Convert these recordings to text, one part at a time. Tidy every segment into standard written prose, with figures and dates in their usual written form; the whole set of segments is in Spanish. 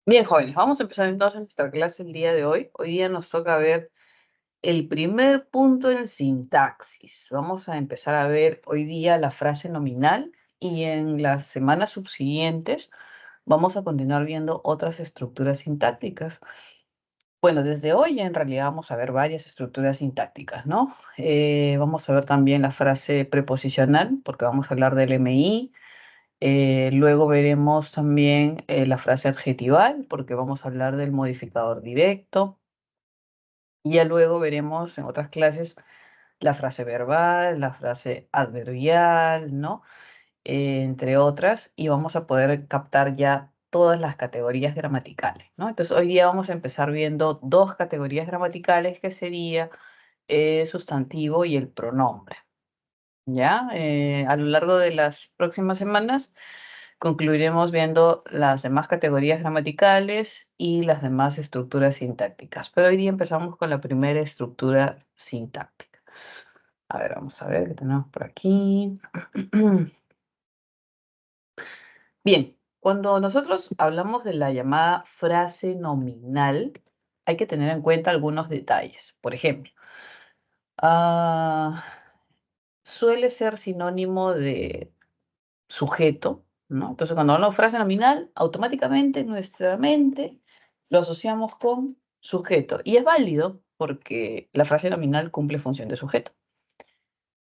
Bien, jóvenes, vamos a empezar entonces nuestra clase el día de hoy. Hoy día nos toca ver el primer punto en sintaxis. Vamos a empezar a ver hoy día la frase nominal y en las semanas subsiguientes vamos a continuar viendo otras estructuras sintácticas. Bueno, desde hoy en realidad vamos a ver varias estructuras sintácticas, ¿no? Vamos a ver también la frase preposicional, porque vamos a hablar del MI. Luego veremos también la frase adjetival, porque vamos a hablar del modificador directo. Y ya luego veremos en otras clases la frase verbal, la frase adverbial, ¿no? Entre otras, y vamos a poder captar ya todas las categorías gramaticales, ¿no? Entonces hoy día vamos a empezar viendo dos categorías gramaticales que sería el sustantivo y el pronombre, ¿ya? A lo largo de las próximas semanas concluiremos viendo las demás categorías gramaticales y las demás estructuras sintácticas. Pero hoy día empezamos con la primera estructura sintáctica. A ver, vamos a ver qué tenemos por aquí. Bien, cuando nosotros hablamos de la llamada frase nominal, hay que tener en cuenta algunos detalles. Por ejemplo, ah, suele ser sinónimo de sujeto, ¿no? Entonces, cuando hablamos de frase nominal, automáticamente en nuestra mente lo asociamos con sujeto. Y es válido porque la frase nominal cumple función de sujeto.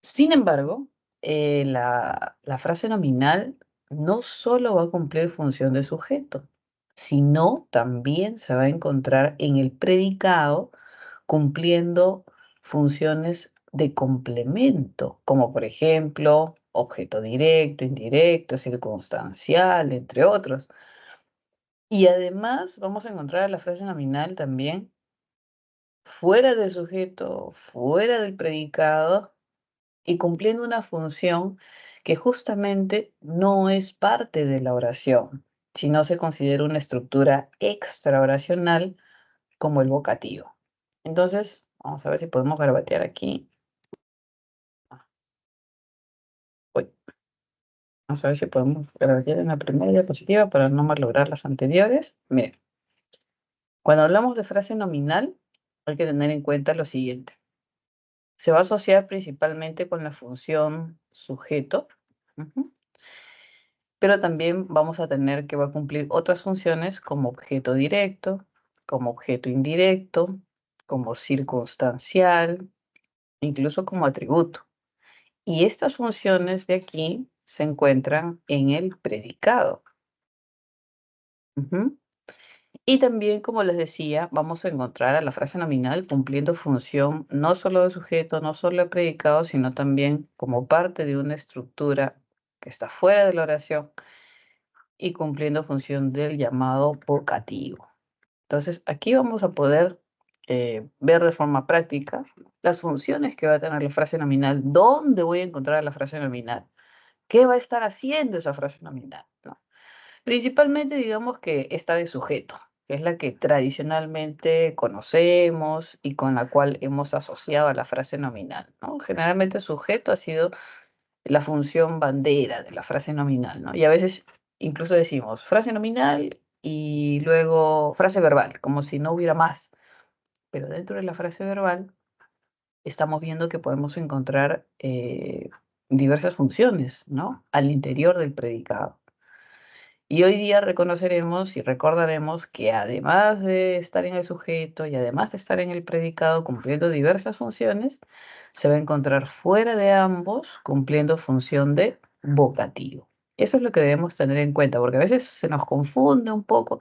Sin embargo, la frase nominal no solo va a cumplir función de sujeto, sino también se va a encontrar en el predicado cumpliendo funciones de complemento, como por ejemplo objeto directo, indirecto, circunstancial, entre otros. Y además vamos a encontrar a la frase nominal también fuera del sujeto, fuera del predicado y cumpliendo una función que justamente no es parte de la oración, sino se considera una estructura extraoracional como el vocativo. Entonces, vamos a ver si podemos garabatear aquí. Uy, vamos a ver si podemos garabatear en la primera diapositiva para no malograr las anteriores. Miren, cuando hablamos de frase nominal, hay que tener en cuenta lo siguiente. Se va a asociar principalmente con la función sujeto, ujú, pero también vamos a tener que va a cumplir otras funciones como objeto directo, como objeto indirecto, como circunstancial, incluso como atributo. Y estas funciones de aquí se encuentran en el predicado. Ujú. Y también, como les decía, vamos a encontrar a la frase nominal cumpliendo función no solo de sujeto, no solo de predicado, sino también como parte de una estructura que está fuera de la oración y cumpliendo función del llamado vocativo. Entonces, aquí vamos a poder ver de forma práctica las funciones que va a tener la frase nominal, dónde voy a encontrar la frase nominal, qué va a estar haciendo esa frase nominal, ¿no? Principalmente, digamos que esta de sujeto, que es la que tradicionalmente conocemos y con la cual hemos asociado a la frase nominal, ¿no? Generalmente sujeto ha sido la función bandera de la frase nominal, ¿no? Y a veces incluso decimos frase nominal y luego frase verbal, como si no hubiera más. Pero dentro de la frase verbal estamos viendo que podemos encontrar diversas funciones, ¿no? Al interior del predicado. Y hoy día reconoceremos y recordaremos que además de estar en el sujeto y además de estar en el predicado cumpliendo diversas funciones, se va a encontrar fuera de ambos cumpliendo función de vocativo. Eso es lo que debemos tener en cuenta, porque a veces se nos confunde un poco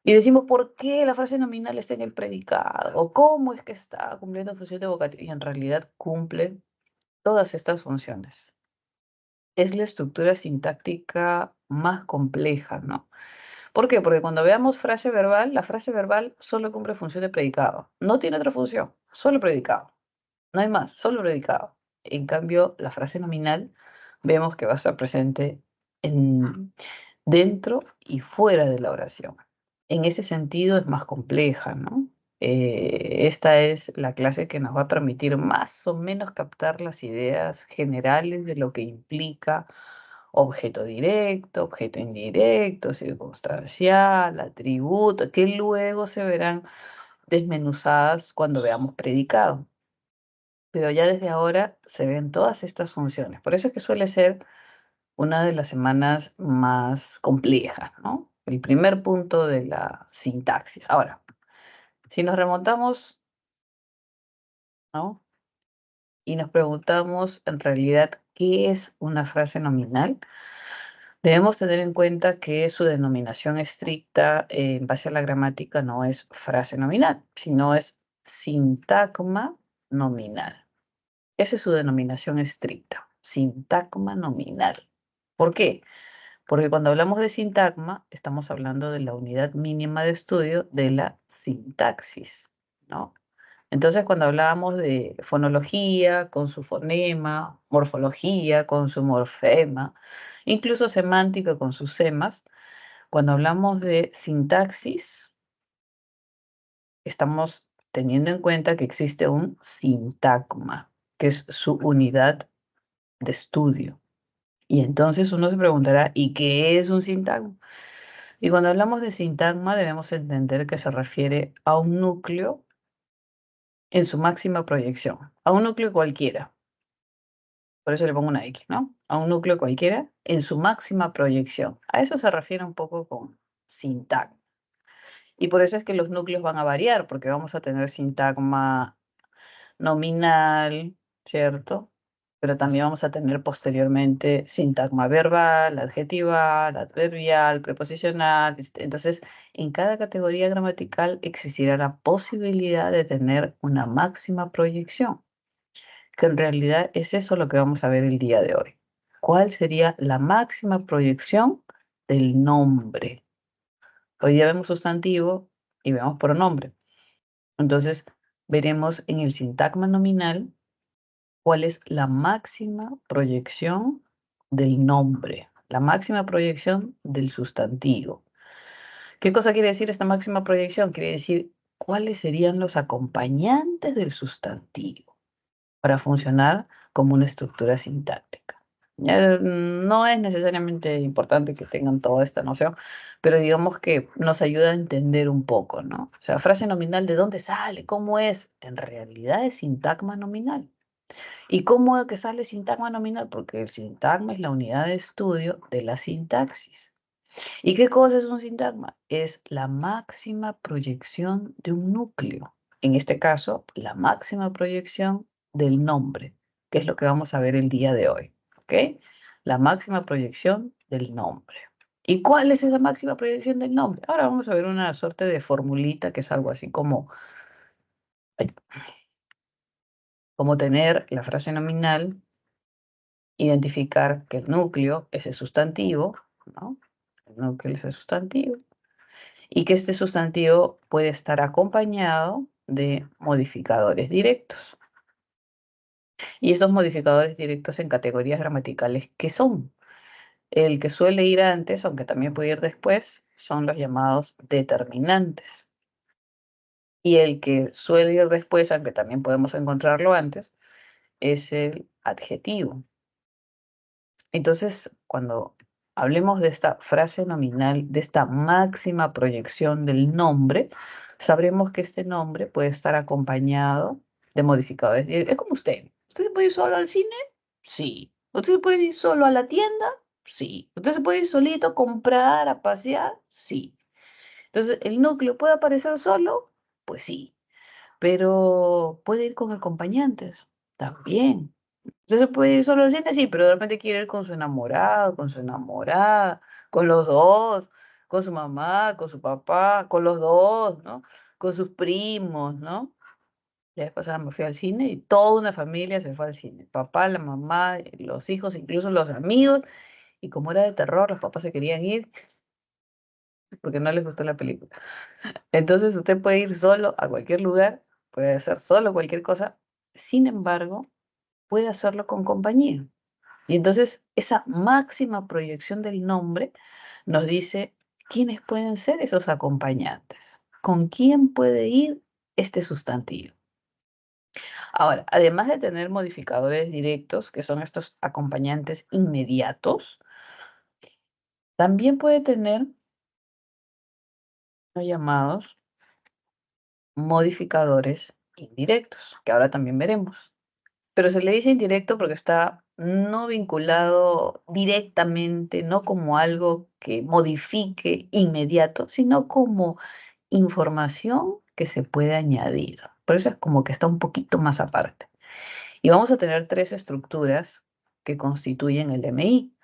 y decimos por qué la frase nominal está en el predicado o cómo es que está cumpliendo función de vocativo y en realidad cumple todas estas funciones. Es la estructura sintáctica más compleja, ¿no? ¿Por qué? Porque cuando veamos frase verbal, la frase verbal solo cumple función de predicado. No tiene otra función, solo predicado. No hay más, solo predicado. En cambio, la frase nominal vemos que va a estar presente dentro y fuera de la oración. En ese sentido es más compleja, ¿no? Esta es la clase que nos va a permitir más o menos captar las ideas generales de lo que implica objeto directo, objeto indirecto, circunstancial, atributo, que luego se verán desmenuzadas cuando veamos predicado. Pero ya desde ahora se ven todas estas funciones. Por eso es que suele ser una de las semanas más complejas, ¿no? El primer punto de la sintaxis. Ahora, si nos remontamos, ¿no? Y nos preguntamos en realidad qué es una frase nominal, debemos tener en cuenta que su denominación estricta en base a la gramática no es frase nominal, sino es sintagma nominal. Esa es su denominación estricta, sintagma nominal. ¿Por qué? Porque cuando hablamos de sintagma, estamos hablando de la unidad mínima de estudio de la sintaxis, ¿no? Entonces, cuando hablábamos de fonología con su fonema, morfología con su morfema, incluso semántica con sus semas, cuando hablamos de sintaxis, estamos teniendo en cuenta que existe un sintagma, que es su unidad de estudio. Y entonces uno se preguntará, ¿y qué es un sintagma? Y cuando hablamos de sintagma debemos entender que se refiere a un núcleo en su máxima proyección, a un núcleo cualquiera, por eso le pongo una X, ¿no? A un núcleo cualquiera en su máxima proyección. A eso se refiere un poco con sintagma. Y por eso es que los núcleos van a variar, porque vamos a tener sintagma nominal, ¿cierto? Pero también vamos a tener posteriormente sintagma verbal, adjetival, adverbial, preposicional. Entonces, en cada categoría gramatical existirá la posibilidad de tener una máxima proyección, que en realidad es eso lo que vamos a ver el día de hoy. ¿Cuál sería la máxima proyección del nombre? Hoy día vemos sustantivo y vemos pronombre. Entonces, veremos en el sintagma nominal cuál es la máxima proyección del nombre, la máxima proyección del sustantivo. ¿Qué cosa quiere decir esta máxima proyección? Quiere decir cuáles serían los acompañantes del sustantivo para funcionar como una estructura sintáctica. No es necesariamente importante que tengan toda esta noción, pero digamos que nos ayuda a entender un poco, ¿no? O sea, frase nominal, ¿de dónde sale? ¿Cómo es? En realidad es sintagma nominal. ¿Y cómo es que sale sintagma nominal? Porque el sintagma es la unidad de estudio de la sintaxis. ¿Y qué cosa es un sintagma? Es la máxima proyección de un núcleo. En este caso, la máxima proyección del nombre, que es lo que vamos a ver el día de hoy. ¿Ok? La máxima proyección del nombre. ¿Y cuál es esa máxima proyección del nombre? Ahora vamos a ver una suerte de formulita que es algo así como, ay, como tener la frase nominal, identificar que el núcleo es el sustantivo, ¿no? El núcleo es el sustantivo. Y que este sustantivo puede estar acompañado de modificadores directos. Y estos modificadores directos en categorías gramaticales, ¿qué son? El que suele ir antes, aunque también puede ir después, son los llamados determinantes. Y el que suele ir después, aunque también podemos encontrarlo antes, es el adjetivo. Entonces, cuando hablemos de esta frase nominal, de esta máxima proyección del nombre, sabremos que este nombre puede estar acompañado de modificadores. Es como usted. ¿Usted se puede ir solo al cine? Sí. ¿Usted se puede ir solo a la tienda? Sí. ¿Usted se puede ir solito a comprar, a pasear? Sí. Entonces, ¿el núcleo puede aparecer solo? Pues sí. Pero ¿puede ir con acompañantes? También. Entonces puede ir solo al cine, sí, pero de repente quiere ir con su enamorado, con su enamorada, con los dos, con su mamá, con su papá, con los dos, ¿no? Con sus primos, ¿no? La vez pasada me fui al cine y toda una familia se fue al cine. El papá, la mamá, los hijos, incluso los amigos. Y como era de terror, los papás se querían ir porque no les gustó la película. Entonces usted puede ir solo a cualquier lugar, puede hacer solo cualquier cosa. Sin embargo, puede hacerlo con compañía. Y entonces esa máxima proyección del nombre nos dice quiénes pueden ser esos acompañantes, con quién puede ir este sustantivo. Ahora, además de tener modificadores directos, que son estos acompañantes inmediatos, También puede tener los llamados modificadores indirectos, que ahora también veremos. Pero se le dice indirecto porque está no vinculado directamente, no como algo que modifique inmediato, sino como información que se puede añadir. Por eso es como que está un poquito más aparte. Y vamos a tener tres estructuras que constituyen el MI.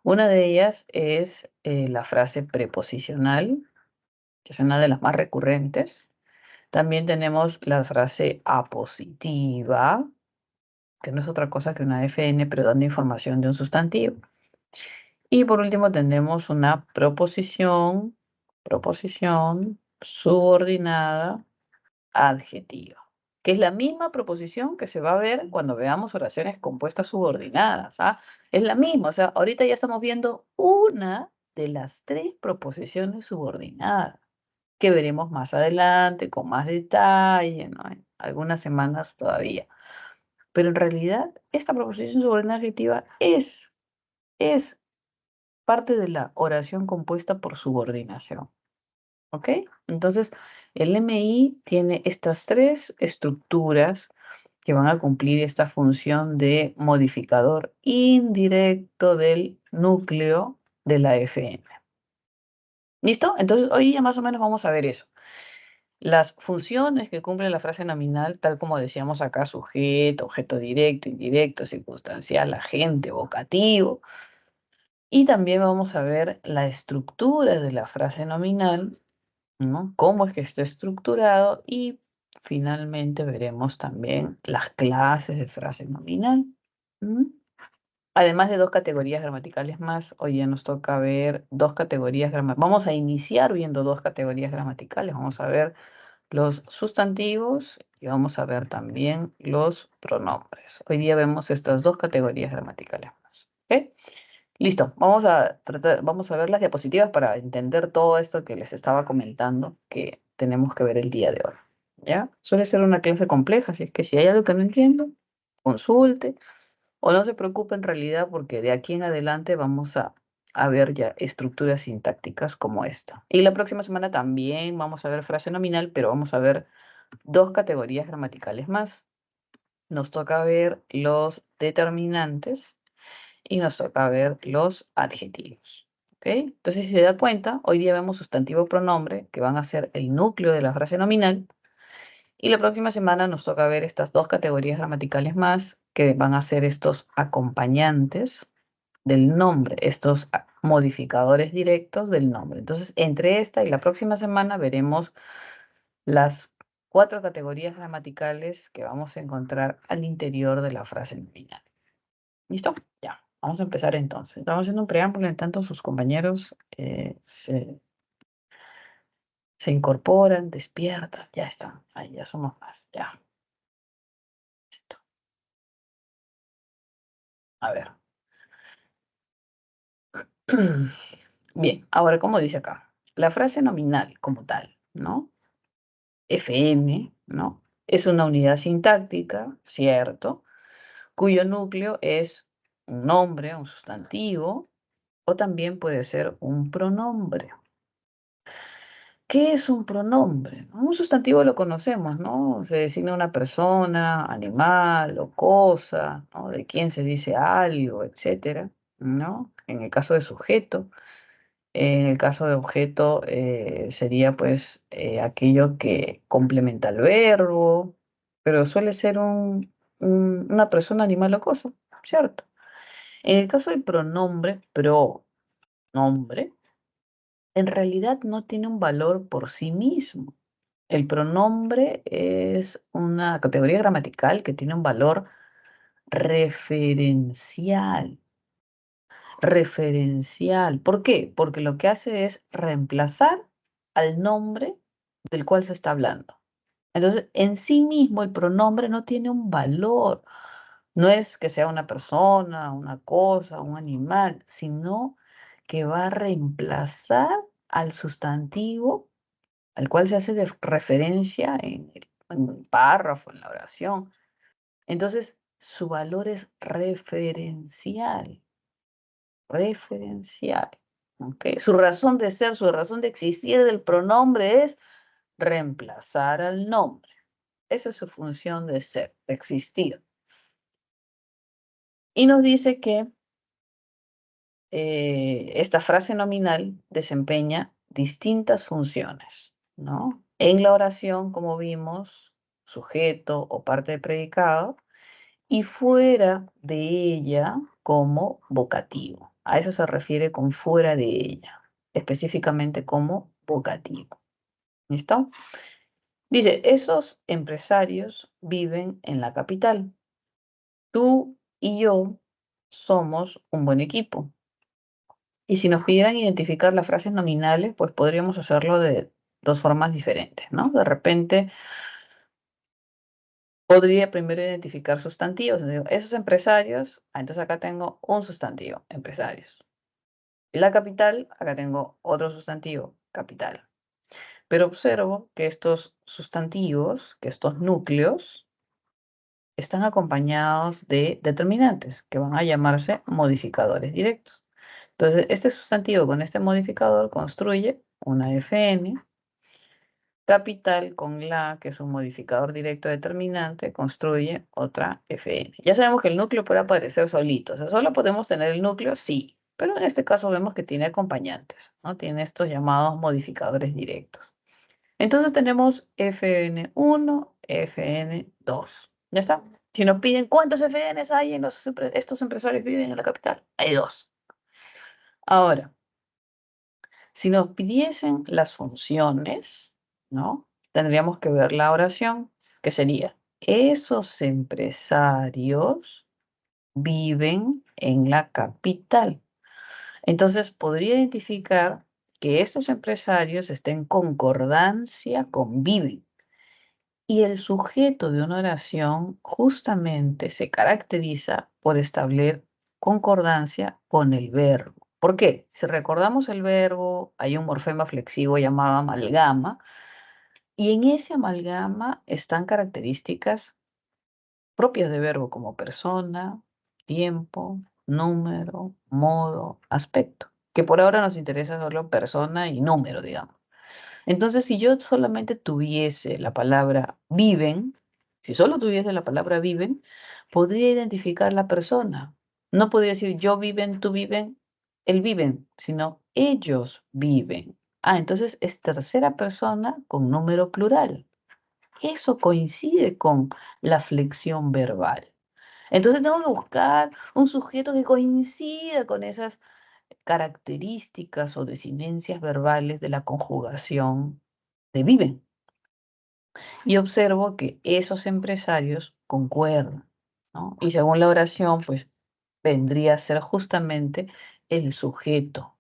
Una de ellas es la frase preposicional, que es una de las más recurrentes. También tenemos la frase apositiva, que no es otra cosa que una FN, pero dando información de un sustantivo. Y por último tenemos una proposición subordinada adjetiva, que es la misma proposición que se va a ver cuando veamos oraciones compuestas subordinadas, ¿ah? Es la misma, o sea, ahorita ya estamos viendo una de las tres proposiciones subordinadas, que veremos más adelante con más detalle, ¿no? En algunas semanas todavía. Pero en realidad, esta proposición subordinada adjetiva es parte de la oración compuesta por subordinación. ¿Ok? Entonces, el MI tiene estas tres estructuras que van a cumplir esta función de modificador indirecto del núcleo de la FN. ¿Listo? Entonces, hoy ya más o menos vamos a ver eso. Las funciones que cumple la frase nominal, tal como decíamos acá, sujeto, objeto directo, indirecto, circunstancial, agente, vocativo. Y también vamos a ver la estructura de la frase nominal, ¿no? Cómo es que está estructurado y finalmente veremos también las clases de frase nominal. ¿Mm? Además de dos categorías gramaticales más, hoy ya nos toca ver dos categorías gramaticales. Vamos a iniciar viendo dos categorías gramaticales. Vamos a ver los sustantivos y vamos a ver también los pronombres. Hoy día vemos estas dos categorías gramaticales más. ¿Ok? Listo, vamos a ver las diapositivas para entender todo esto que les estaba comentando que tenemos que ver el día de hoy. ¿Ya? Suele ser una clase compleja, así es que si hay algo que no entiendo, consulte o no se preocupe en realidad porque de aquí en adelante vamos a ver ya estructuras sintácticas como esta. Y la próxima semana también vamos a ver frase nominal, pero vamos a ver dos categorías gramaticales más. Nos toca ver los determinantes y nos toca ver los adjetivos. ¿Ok? Entonces, si se da cuenta, hoy día vemos sustantivo pronombre, que van a ser el núcleo de la frase nominal, y la próxima semana nos toca ver estas dos categorías gramaticales más, que van a ser estos acompañantes del nombre, estos modificadores directos del nombre. Entonces, entre esta y la próxima semana veremos las cuatro categorías gramaticales que vamos a encontrar al interior de la frase nominal. ¿Listo? Ya, vamos a empezar entonces. Estamos haciendo un preámbulo, en tanto sus compañeros se incorporan, despiertan, ya están, ahí ya somos más, ya. Listo. A ver. Bien, ahora, como dice acá, la frase nominal como tal, ¿no? FN, ¿no? Es una unidad sintáctica, ¿cierto? Cuyo núcleo es un nombre, un sustantivo, o también puede ser un pronombre. ¿Qué es un pronombre? Un sustantivo lo conocemos, ¿no? Se designa una persona, animal o cosa, ¿no? De quién se dice algo, etcétera, ¿no? En el caso de sujeto, en el caso de objeto sería pues aquello que complementa el verbo, pero suele ser una persona, animal o cosa, ¿cierto? En el caso del pronombre, pronombre, en realidad no tiene un valor por sí mismo. El pronombre es una categoría gramatical que tiene un valor referencial. Referencial. ¿Por qué? Porque lo que hace es reemplazar al nombre del cual se está hablando. Entonces, en sí mismo el pronombre no tiene un valor. No es que sea una persona, una cosa, un animal, sino que va a reemplazar al sustantivo al cual se hace referencia en el párrafo, en la oración. Entonces, su valor es referencial, referencial. ¿ok? Su razón de ser, su razón de existir del pronombre es reemplazar al nombre. Esa es su función de ser, de existir. Y nos dice que esta frase nominal desempeña distintas funciones, ¿no? En la oración, como vimos, sujeto o parte de predicado, y fuera de ella como vocativo. A eso se refiere con fuera de ella, específicamente como vocativo. ¿Listo? Dice, esos empresarios viven en la capital. Tú y yo somos un buen equipo. Y si nos pidieran identificar las frases nominales, pues podríamos hacerlo de dos formas diferentes, ¿no? De repente podría primero identificar sustantivos. Digo, esos empresarios, entonces acá tengo un sustantivo, empresarios. Y la capital, acá tengo otro sustantivo, capital. Pero observo que estos sustantivos, que estos núcleos, están acompañados de determinantes, que van a llamarse modificadores directos. Entonces, este sustantivo con este modificador construye una FN. Capital con la, que es un modificador directo determinante, construye otra FN. Ya sabemos que el núcleo puede aparecer solito. O sea, solo podemos tener el núcleo, sí. Pero en este caso vemos que tiene acompañantes, ¿no? Tiene estos llamados modificadores directos. Entonces tenemos FN1, FN2. ¿Ya está? Si nos piden cuántos FNs hay en estos empresarios viven en la capital, hay dos. Ahora, si nos pidiesen las funciones, ¿no? Tendríamos que ver la oración, que sería, esos empresarios viven en la capital. Entonces, podría identificar que esos empresarios estén en concordancia con viven. Y el sujeto de una oración justamente se caracteriza por establecer concordancia con el verbo. ¿Por qué? Si recordamos el verbo, hay un morfema flexivo llamado amalgama, y en ese amalgama están características propias de verbo como persona, tiempo, número, modo, aspecto, que por ahora nos interesa solo persona y número, digamos. Entonces, si yo solamente tuviese la palabra viven, si solo tuviese la palabra viven, podría identificar la persona. No podría decir yo viven, tú viven, él viven, sino ellos viven. Entonces es tercera persona con número plural. Eso coincide con la flexión verbal. Entonces tengo que buscar un sujeto que coincida con esas características o desinencias verbales de la conjugación de viven. Y observo que esos empresarios concuerdan, ¿no? Y según la oración, pues vendría a ser justamente el sujeto.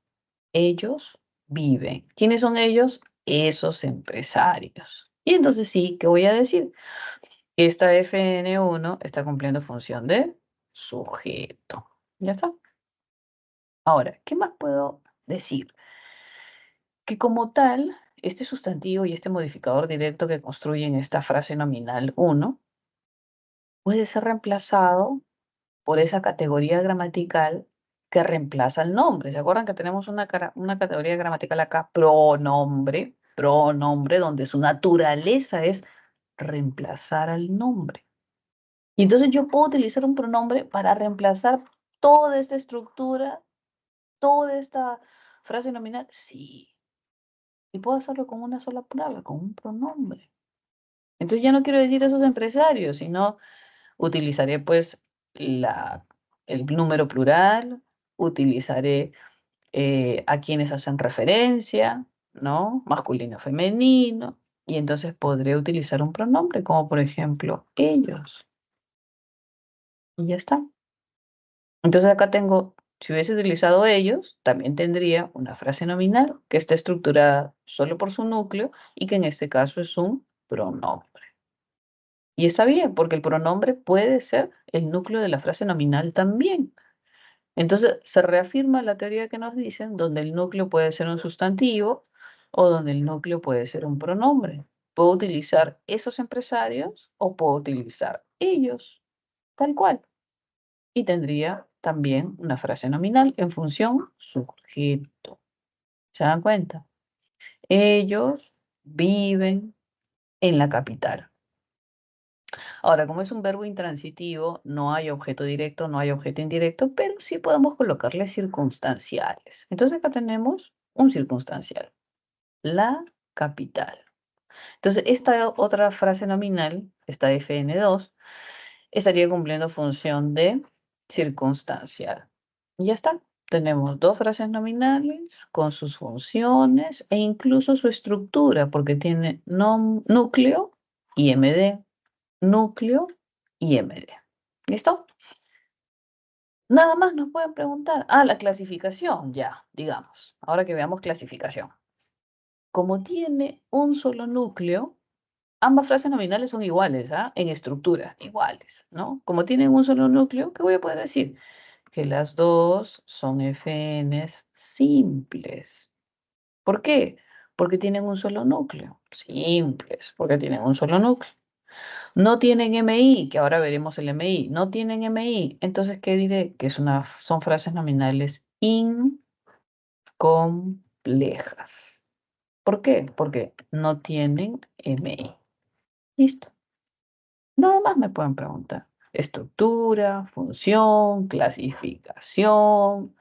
Ellos viven. ¿Quiénes son ellos? Esos empresarios. Y entonces sí, ¿qué voy a decir? Esta FN1 está cumpliendo función de sujeto. ¿Ya está? Ahora, ¿qué más puedo decir? Que como tal, este sustantivo y este modificador directo que construyen esta frase nominal 1 puede ser reemplazado por esa categoría gramatical que reemplaza el nombre. ¿Se acuerdan que tenemos una categoría gramatical acá? Pronombre, pronombre, donde su naturaleza es reemplazar al nombre. Y entonces yo puedo utilizar un pronombre para reemplazar toda esta estructura, toda esta frase nominal. Sí. Y puedo hacerlo con una sola palabra, con un pronombre. Entonces ya no quiero decir esos empresarios, sino utilizaré pues la, el número plural, utilizaré a quienes hacen referencia, ¿no? Masculino, femenino, y entonces podré utilizar un pronombre, como por ejemplo ellos. Y ya está. Entonces acá tengo, si hubiese utilizado ellos, también tendría una frase nominal que está estructurada solo por su núcleo y que en este caso es un pronombre. Y está bien, porque el pronombre puede ser el núcleo de la frase nominal también. Entonces se reafirma la teoría que nos dicen, donde el núcleo puede ser un sustantivo o donde el núcleo puede ser un pronombre. Puedo utilizar esos empresarios o puedo utilizar ellos, tal cual. Y tendría también una frase nominal en función sujeto. ¿Se dan cuenta? Ellos viven en la capital. Ahora, como es un verbo intransitivo, no hay objeto directo, no hay objeto indirecto, pero sí podemos colocarle circunstanciales. Entonces acá tenemos un circunstancial, la capital. Entonces, esta otra frase nominal, esta FN2, estaría cumpliendo función de circunstancial. Y ya está. Tenemos dos frases nominales con sus funciones e incluso su estructura, porque tiene núcleo y MD, núcleo y MD. ¿Listo? Nada más nos pueden preguntar. Ah, la clasificación, ya, digamos. Ahora que veamos clasificación. Como tiene un solo núcleo, ambas frases nominales son iguales, ¿ah? En estructura, iguales, ¿no? Como tienen un solo núcleo, ¿qué voy a poder decir? Que las dos son FNs simples. ¿Por qué? Porque tienen un solo núcleo. Simples, porque tienen un solo núcleo. No tienen MI, que ahora veremos el MI. No tienen MI. Entonces, ¿qué diré? Que son frases nominales incomplejas. ¿Por qué? Porque no tienen MI. Listo. Nada más me pueden preguntar. Estructura, función, clasificación.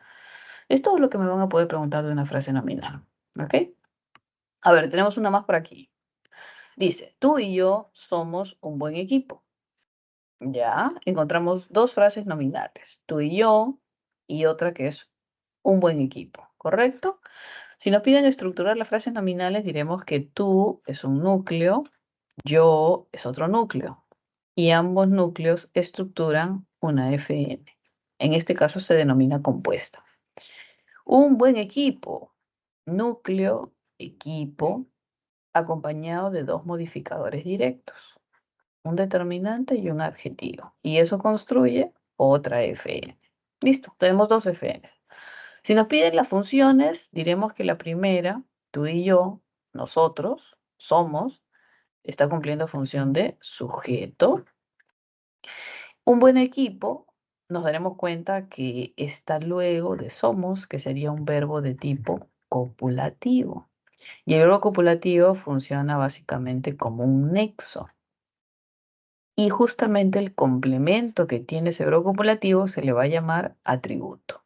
Es todo lo que me van a poder preguntar de una frase nominal. ¿Ok? A ver, tenemos una más por aquí. Dice, tú y yo somos un buen equipo. Ya, encontramos dos frases nominales. Tú y otra que es un buen equipo. ¿Correcto? Si nos piden estructurar las frases nominales, diremos que tú es un núcleo, yo es otro núcleo. Y ambos núcleos estructuran una FN. En este caso se denomina compuesta. Un buen equipo, núcleo, equipo, acompañado de dos modificadores directos, un determinante y un adjetivo. Y eso construye otra FN. Listo, tenemos dos FN. Si nos piden las funciones, diremos que la primera, tú y yo, nosotros, somos, está cumpliendo función de sujeto. Un buen equipo, nos daremos cuenta que está luego de somos, que sería un verbo de tipo copulativo. Y el verbo copulativo funciona básicamente como un nexo. Y justamente el complemento que tiene ese verbo copulativo se le va a llamar atributo.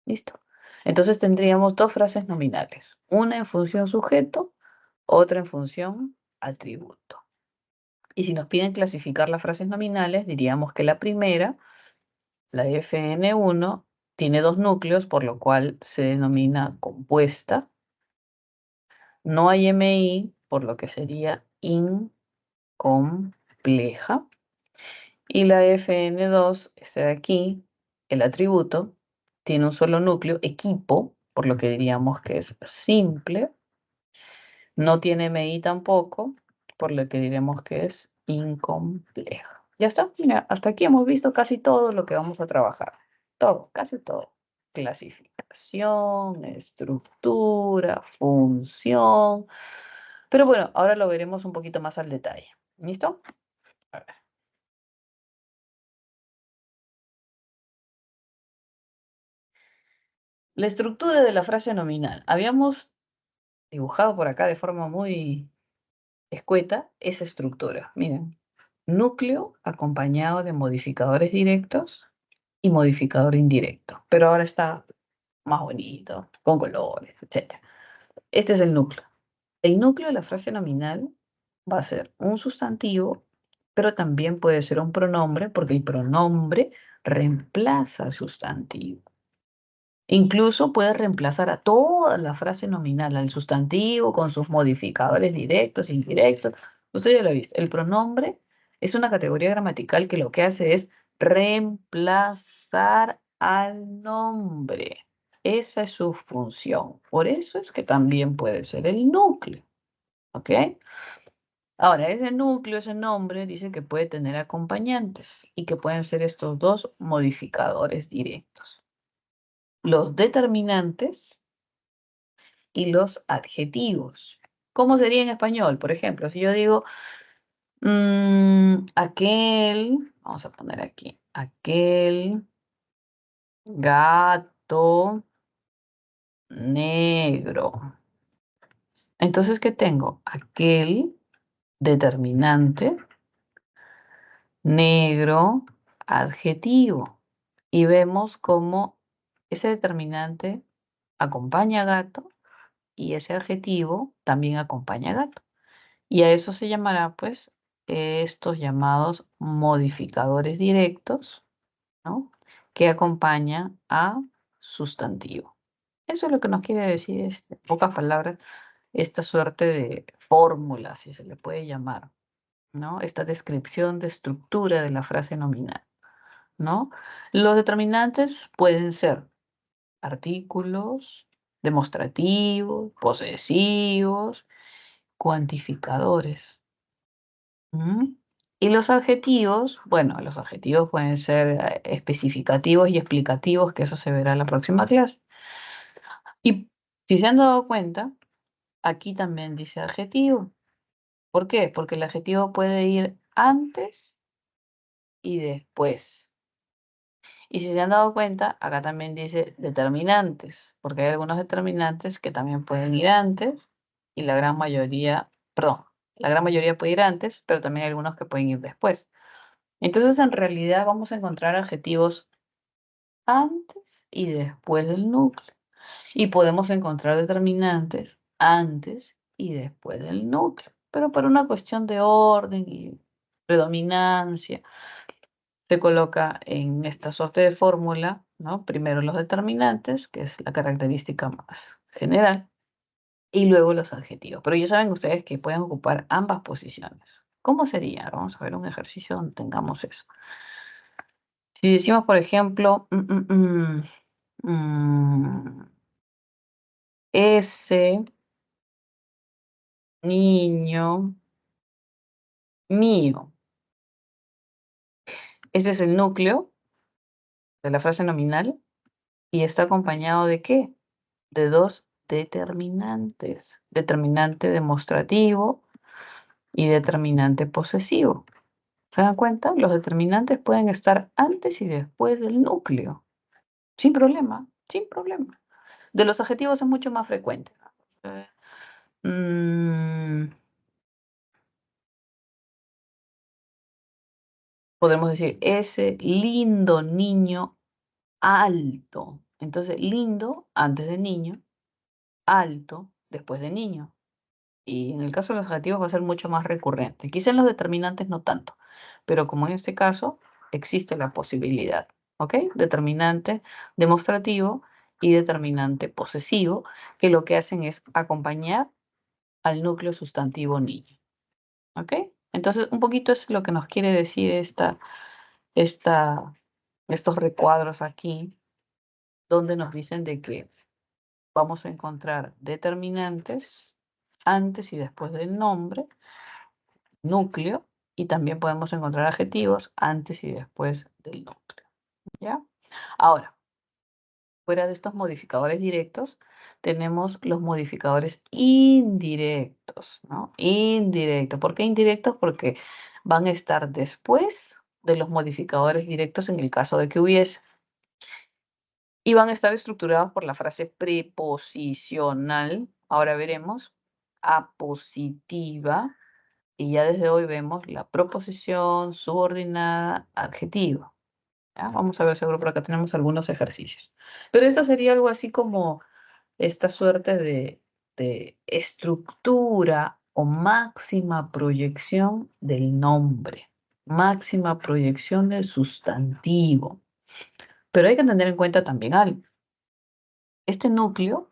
¿Listo? Entonces tendríamos dos frases nominales, una en función sujeto, otra en función atributo. Y si nos piden clasificar las frases nominales, diríamos que la primera, la FN1, tiene dos núcleos, por lo cual se denomina compuesta. No hay MI, por lo que sería incompleja. Y la FN2, este de aquí, el atributo, tiene un solo núcleo, equipo, por lo que diríamos que es simple. No tiene MI tampoco, por lo que diremos que es incompleja. Ya está, mira, hasta aquí hemos visto casi todo lo que vamos a trabajar. Todo, casi todo. Clasificación, estructura, función. Pero bueno, ahora lo veremos un poquito más al detalle. ¿Listo? A ver. La estructura de la frase nominal. Habíamos dibujado por acá de forma muy escueta esa estructura. Miren, núcleo acompañado de modificadores directos y modificador indirecto. Pero ahora está más bonito, con colores, etc. Este es el núcleo. El núcleo de la frase nominal va a ser un sustantivo, pero también puede ser un pronombre, porque el pronombre reemplaza al sustantivo. Incluso puede reemplazar a toda la frase nominal, al sustantivo, con sus modificadores directos, indirectos. Usted ya lo ha visto. El pronombre es una categoría gramatical que lo que hace es reemplazar al nombre. Esa es su función. Por eso es que también puede ser el núcleo. ¿Ok? Ahora, ese núcleo, ese nombre, dice que puede tener acompañantes y que pueden ser estos dos modificadores directos. Los determinantes y los adjetivos. ¿Cómo sería en español? Por ejemplo, si yo digo, aquel, vamos a poner aquí, aquel gato negro. Entonces, ¿qué tengo? Aquel determinante negro adjetivo. Y vemos cómo ese determinante acompaña a gato y ese adjetivo también acompaña a gato. Y a eso se llamará, pues, estos llamados modificadores directos, ¿no? Que acompañan a sustantivo. Eso es lo que nos quiere decir, en pocas palabras, esta suerte de fórmula, si se le puede llamar, ¿no? Esta descripción de estructura de la frase nominal, ¿no? Los determinantes pueden ser artículos, demostrativos, posesivos, cuantificadores. ¿M? Y los adjetivos, bueno, los adjetivos pueden ser especificativos y explicativos, que eso se verá en la próxima clase. Y si se han dado cuenta, aquí también dice adjetivo. ¿Por qué? Porque el adjetivo puede ir antes y después. Y si se han dado cuenta, acá también dice determinantes, porque hay algunos determinantes que también pueden ir antes y la gran mayoría, perdón, la gran mayoría puede ir antes, pero también hay algunos que pueden ir después. Entonces, en realidad vamos a encontrar adjetivos antes y después del núcleo. Y podemos encontrar determinantes antes y después del núcleo. Pero por una cuestión de orden y predominancia, se coloca en esta suerte de fórmula, ¿no? Primero los determinantes, que es la característica más general, y luego los adjetivos. Pero ya saben ustedes que pueden ocupar ambas posiciones. ¿Cómo sería? Vamos a ver un ejercicio donde tengamos eso. Si decimos, por ejemplo, ese niño mío. Ese es el núcleo de la frase nominal y está acompañado ¿de qué? De dos determinantes. Determinante demostrativo y determinante posesivo. ¿Se dan cuenta? Los determinantes pueden estar antes y después del núcleo. Sin problema, sin problema. De los adjetivos es mucho más frecuente. Mm, Podemos decir, ese lindo niño alto. Entonces, lindo antes de niño, alto después de niño. Y en el caso de los adjetivos va a ser mucho más recurrente. Quizá en los determinantes no tanto, pero como en este caso existe la posibilidad, ¿ok? Determinante demostrativo y determinante posesivo, que lo que hacen es acompañar al núcleo sustantivo niño, ¿ok? Entonces, un poquito es lo que nos quiere decir esta, estos recuadros aquí, donde nos dicen de que vamos a encontrar determinantes antes y después del nombre, núcleo, y también podemos encontrar adjetivos antes y después del núcleo, ¿ya? Ahora, fuera de estos modificadores directos, tenemos los modificadores indirectos, ¿no? Indirectos. ¿Por qué indirectos? Porque van a estar después de los modificadores directos en el caso de que hubiese. Y van a estar estructurados por la frase preposicional. Ahora veremos apositiva. Y ya desde hoy vemos la proposición subordinada adjetivo. ¿Ya? Vamos a ver seguro por acá tenemos algunos ejercicios. Pero esto sería algo así como esta suerte de estructura o máxima proyección del nombre, máxima proyección del sustantivo. Pero hay que tener en cuenta también algo. Este núcleo,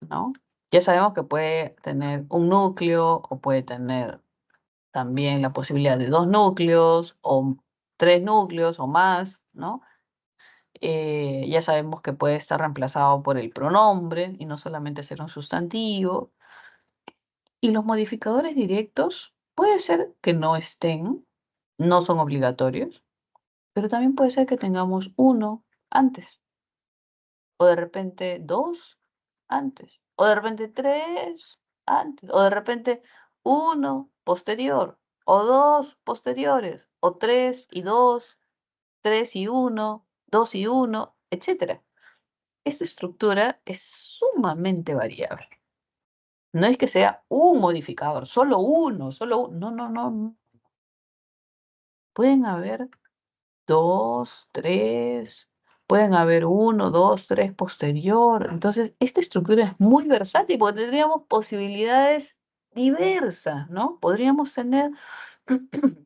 ¿no? Ya sabemos que puede tener un núcleo o puede tener también la posibilidad de dos núcleos o tres núcleos o más, ¿no? Ya sabemos que puede estar reemplazado por el pronombre y no solamente ser un sustantivo. Y los modificadores directos puede ser que no estén, no son obligatorios, pero también puede ser que tengamos uno antes, o de repente dos antes, o de repente tres antes, o de repente uno posterior, o dos posteriores, o tres y dos, tres y uno, dos y uno, etcétera. esta estructura es sumamente variable. No es que sea un modificador, solo uno, no, no, no, no. Pueden haber dos, tres, pueden haber uno, dos, tres posterior. Entonces, esta estructura es muy versátil porque tendríamos posibilidades diversas, ¿no? Podríamos tener,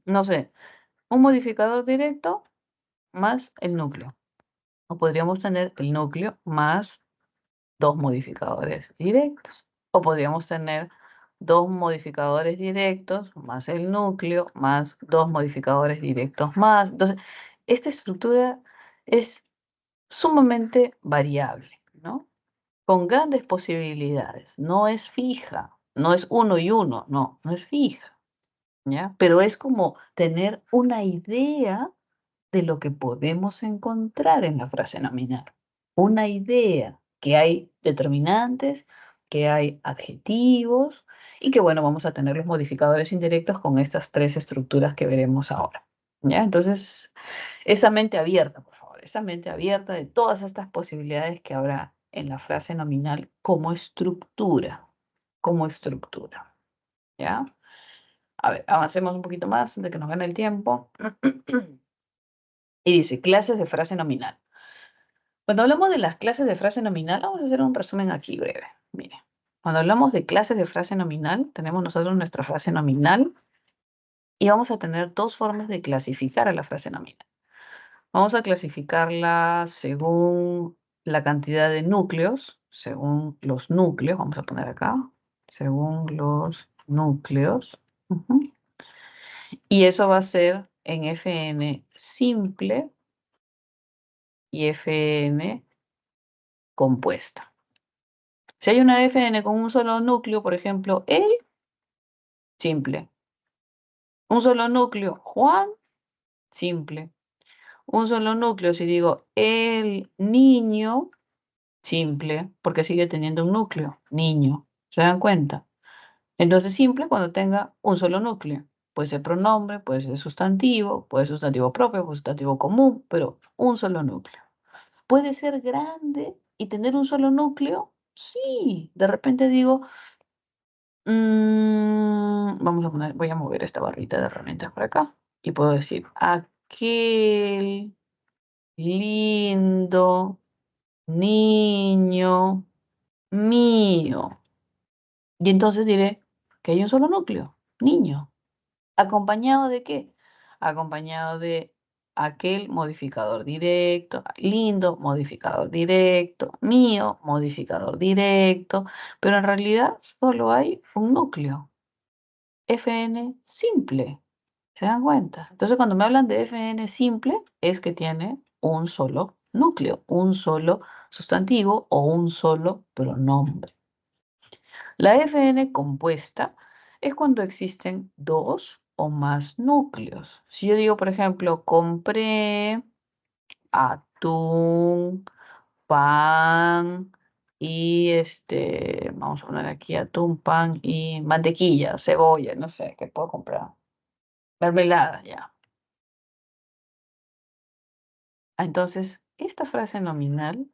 no sé, un modificador directo más el núcleo. O podríamos tener el núcleo más dos modificadores directos. O podríamos tener dos modificadores directos más el núcleo más dos modificadores directos más. Entonces, esta estructura es sumamente variable, ¿no? Con grandes posibilidades. No es fija, no es uno y uno, no, no es fija, ¿ya? Pero es como tener una idea de lo que podemos encontrar en la frase nominal. Una idea que hay determinantes, que hay adjetivos y que, bueno, vamos a tener los modificadores indirectos con estas tres estructuras que veremos ahora. ¿Ya? Entonces, esa mente abierta, por favor, esa mente abierta de todas estas posibilidades que habrá en la frase nominal como estructura, como estructura. ¿Ya? A ver, avancemos un poquito más antes de que nos gane el tiempo. Y dice, clases de frase nominal. Cuando hablamos de las clases de frase nominal, vamos a hacer un resumen aquí breve. Mire, cuando hablamos de clases de frase nominal, tenemos nosotros nuestra frase nominal y vamos a tener dos formas de clasificar a la frase nominal. Vamos a clasificarla según la cantidad de núcleos, según los núcleos, vamos a poner acá, según los núcleos. Ujú. Y eso va a ser en FN simple y FN compuesta. Si hay una FN con un solo núcleo, por ejemplo, el simple. Un solo núcleo, Juan, simple. Un solo núcleo, si digo el niño, simple, porque sigue teniendo un núcleo, niño. ¿Se dan cuenta? Entonces, simple cuando tenga un solo núcleo. Puede ser pronombre, puede ser sustantivo, puede ser sustantivo propio, puede ser sustantivo común, pero un solo núcleo. ¿Puede ser grande y tener un solo núcleo? Sí. De repente digo, vamos a poner, voy a mover esta barrita de herramientas para acá y puedo decir aquel lindo niño mío. Y entonces diré que hay un solo núcleo, niño. ¿Acompañado de qué? Acompañado de aquel modificador directo, lindo modificador directo, mío modificador directo, pero en realidad solo hay un núcleo. FN simple. ¿Se dan cuenta? Entonces, cuando me hablan de FN simple, es que tiene un solo núcleo, un solo sustantivo o un solo pronombre. La FN compuesta es cuando existen dos o más núcleos. Si yo digo, por ejemplo, compré atún, pan y vamos a poner aquí atún, pan y mantequilla, cebolla, no sé, ¿qué puedo comprar? Mermelada, ya. Entonces, esta frase nominal,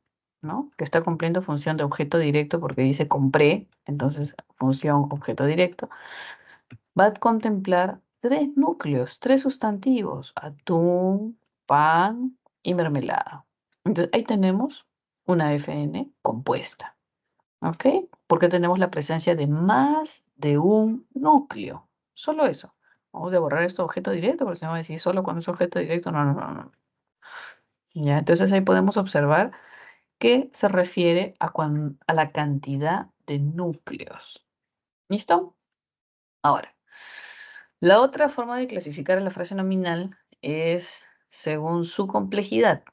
¿no? Que está cumpliendo función de objeto directo porque dice compré, entonces función objeto directo, va a contemplar tres núcleos, tres sustantivos, atún, pan y mermelada. Entonces, ahí tenemos una FN compuesta, ¿ok? Porque tenemos la presencia de más de un núcleo. Solo eso. Vamos a borrar esto objeto directo, porque si no va a decir solo cuando es objeto directo, no, no, no, no. ¿Ya? Entonces ahí podemos observar que se refiere a la cantidad de núcleos. ¿Listo? Ahora, la otra forma de clasificar a la frase nominal es según su complejidad.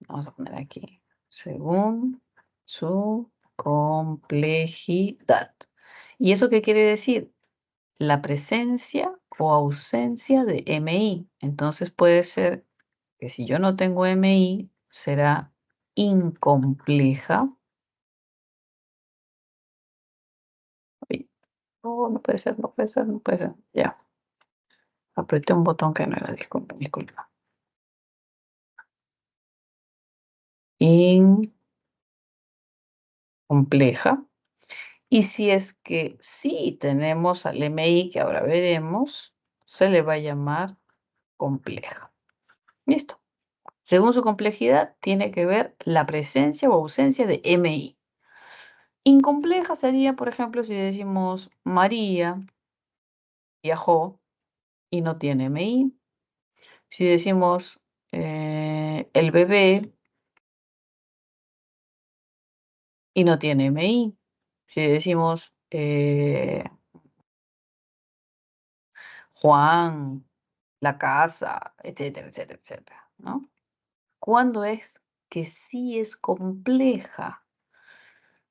Vamos a poner aquí, según su complejidad. ¿Y eso qué quiere decir? La presencia o ausencia de MI. Entonces puede ser que si yo no tengo MI, será incompleja. Uy, oh, no puede ser, no puede ser, no puede ser. Ya, apreté un botón que no era, disculpa, disculpa. compleja. Y si es que sí tenemos al MI, que ahora veremos, se le va a llamar compleja. ¿Listo? Según su complejidad, tiene que ver la presencia o ausencia de MI. Incompleja sería, por ejemplo, si decimos María viajó y no tiene MI. Si decimos el bebé y no tiene MI. Si decimos Juan, la casa, etcétera, etcétera, etcétera, ¿no? Cuando es que sí es compleja,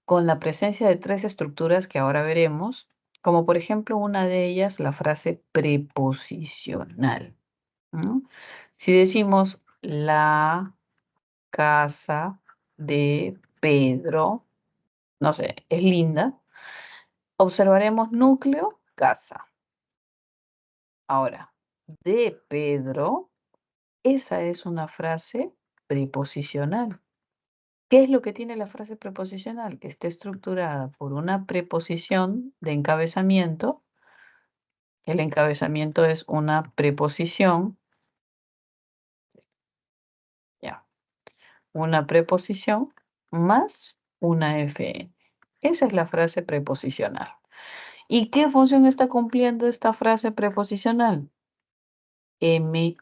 con la presencia de tres estructuras que ahora veremos, como por ejemplo una de ellas, la frase preposicional, ¿no? Si decimos la casa de Pedro, no sé, es linda, observaremos núcleo, casa. Ahora, de Pedro, esa es una frase preposicional. ¿Qué es lo que tiene la frase preposicional? Que esté estructurada por una preposición de encabezamiento. El encabezamiento es una preposición, ya, una preposición más una FN. Esa es la frase preposicional. ¿Y qué función está cumpliendo esta frase preposicional? MI.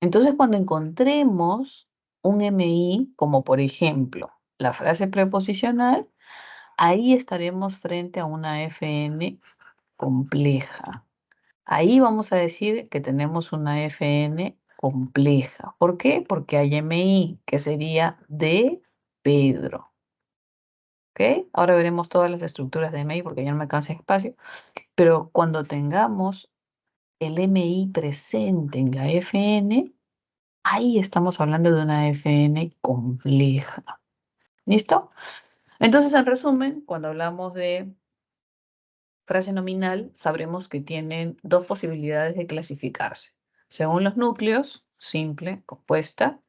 Entonces, cuando encontremos un MI, como por ejemplo la frase preposicional, ahí estaremos frente a una FN compleja. Ahí vamos a decir que tenemos una FN compleja. ¿Por qué? Porque hay MI, que sería de Pedro. ¿Ok? Ahora veremos todas las estructuras de MI porque ya no me alcanza espacio. Pero cuando tengamos el MI presente en la FN, ahí estamos hablando de una FN compleja. ¿Listo? Entonces, en resumen, cuando hablamos de frase nominal, sabremos que tienen dos posibilidades de clasificarse. Según los núcleos, simple, compuesta,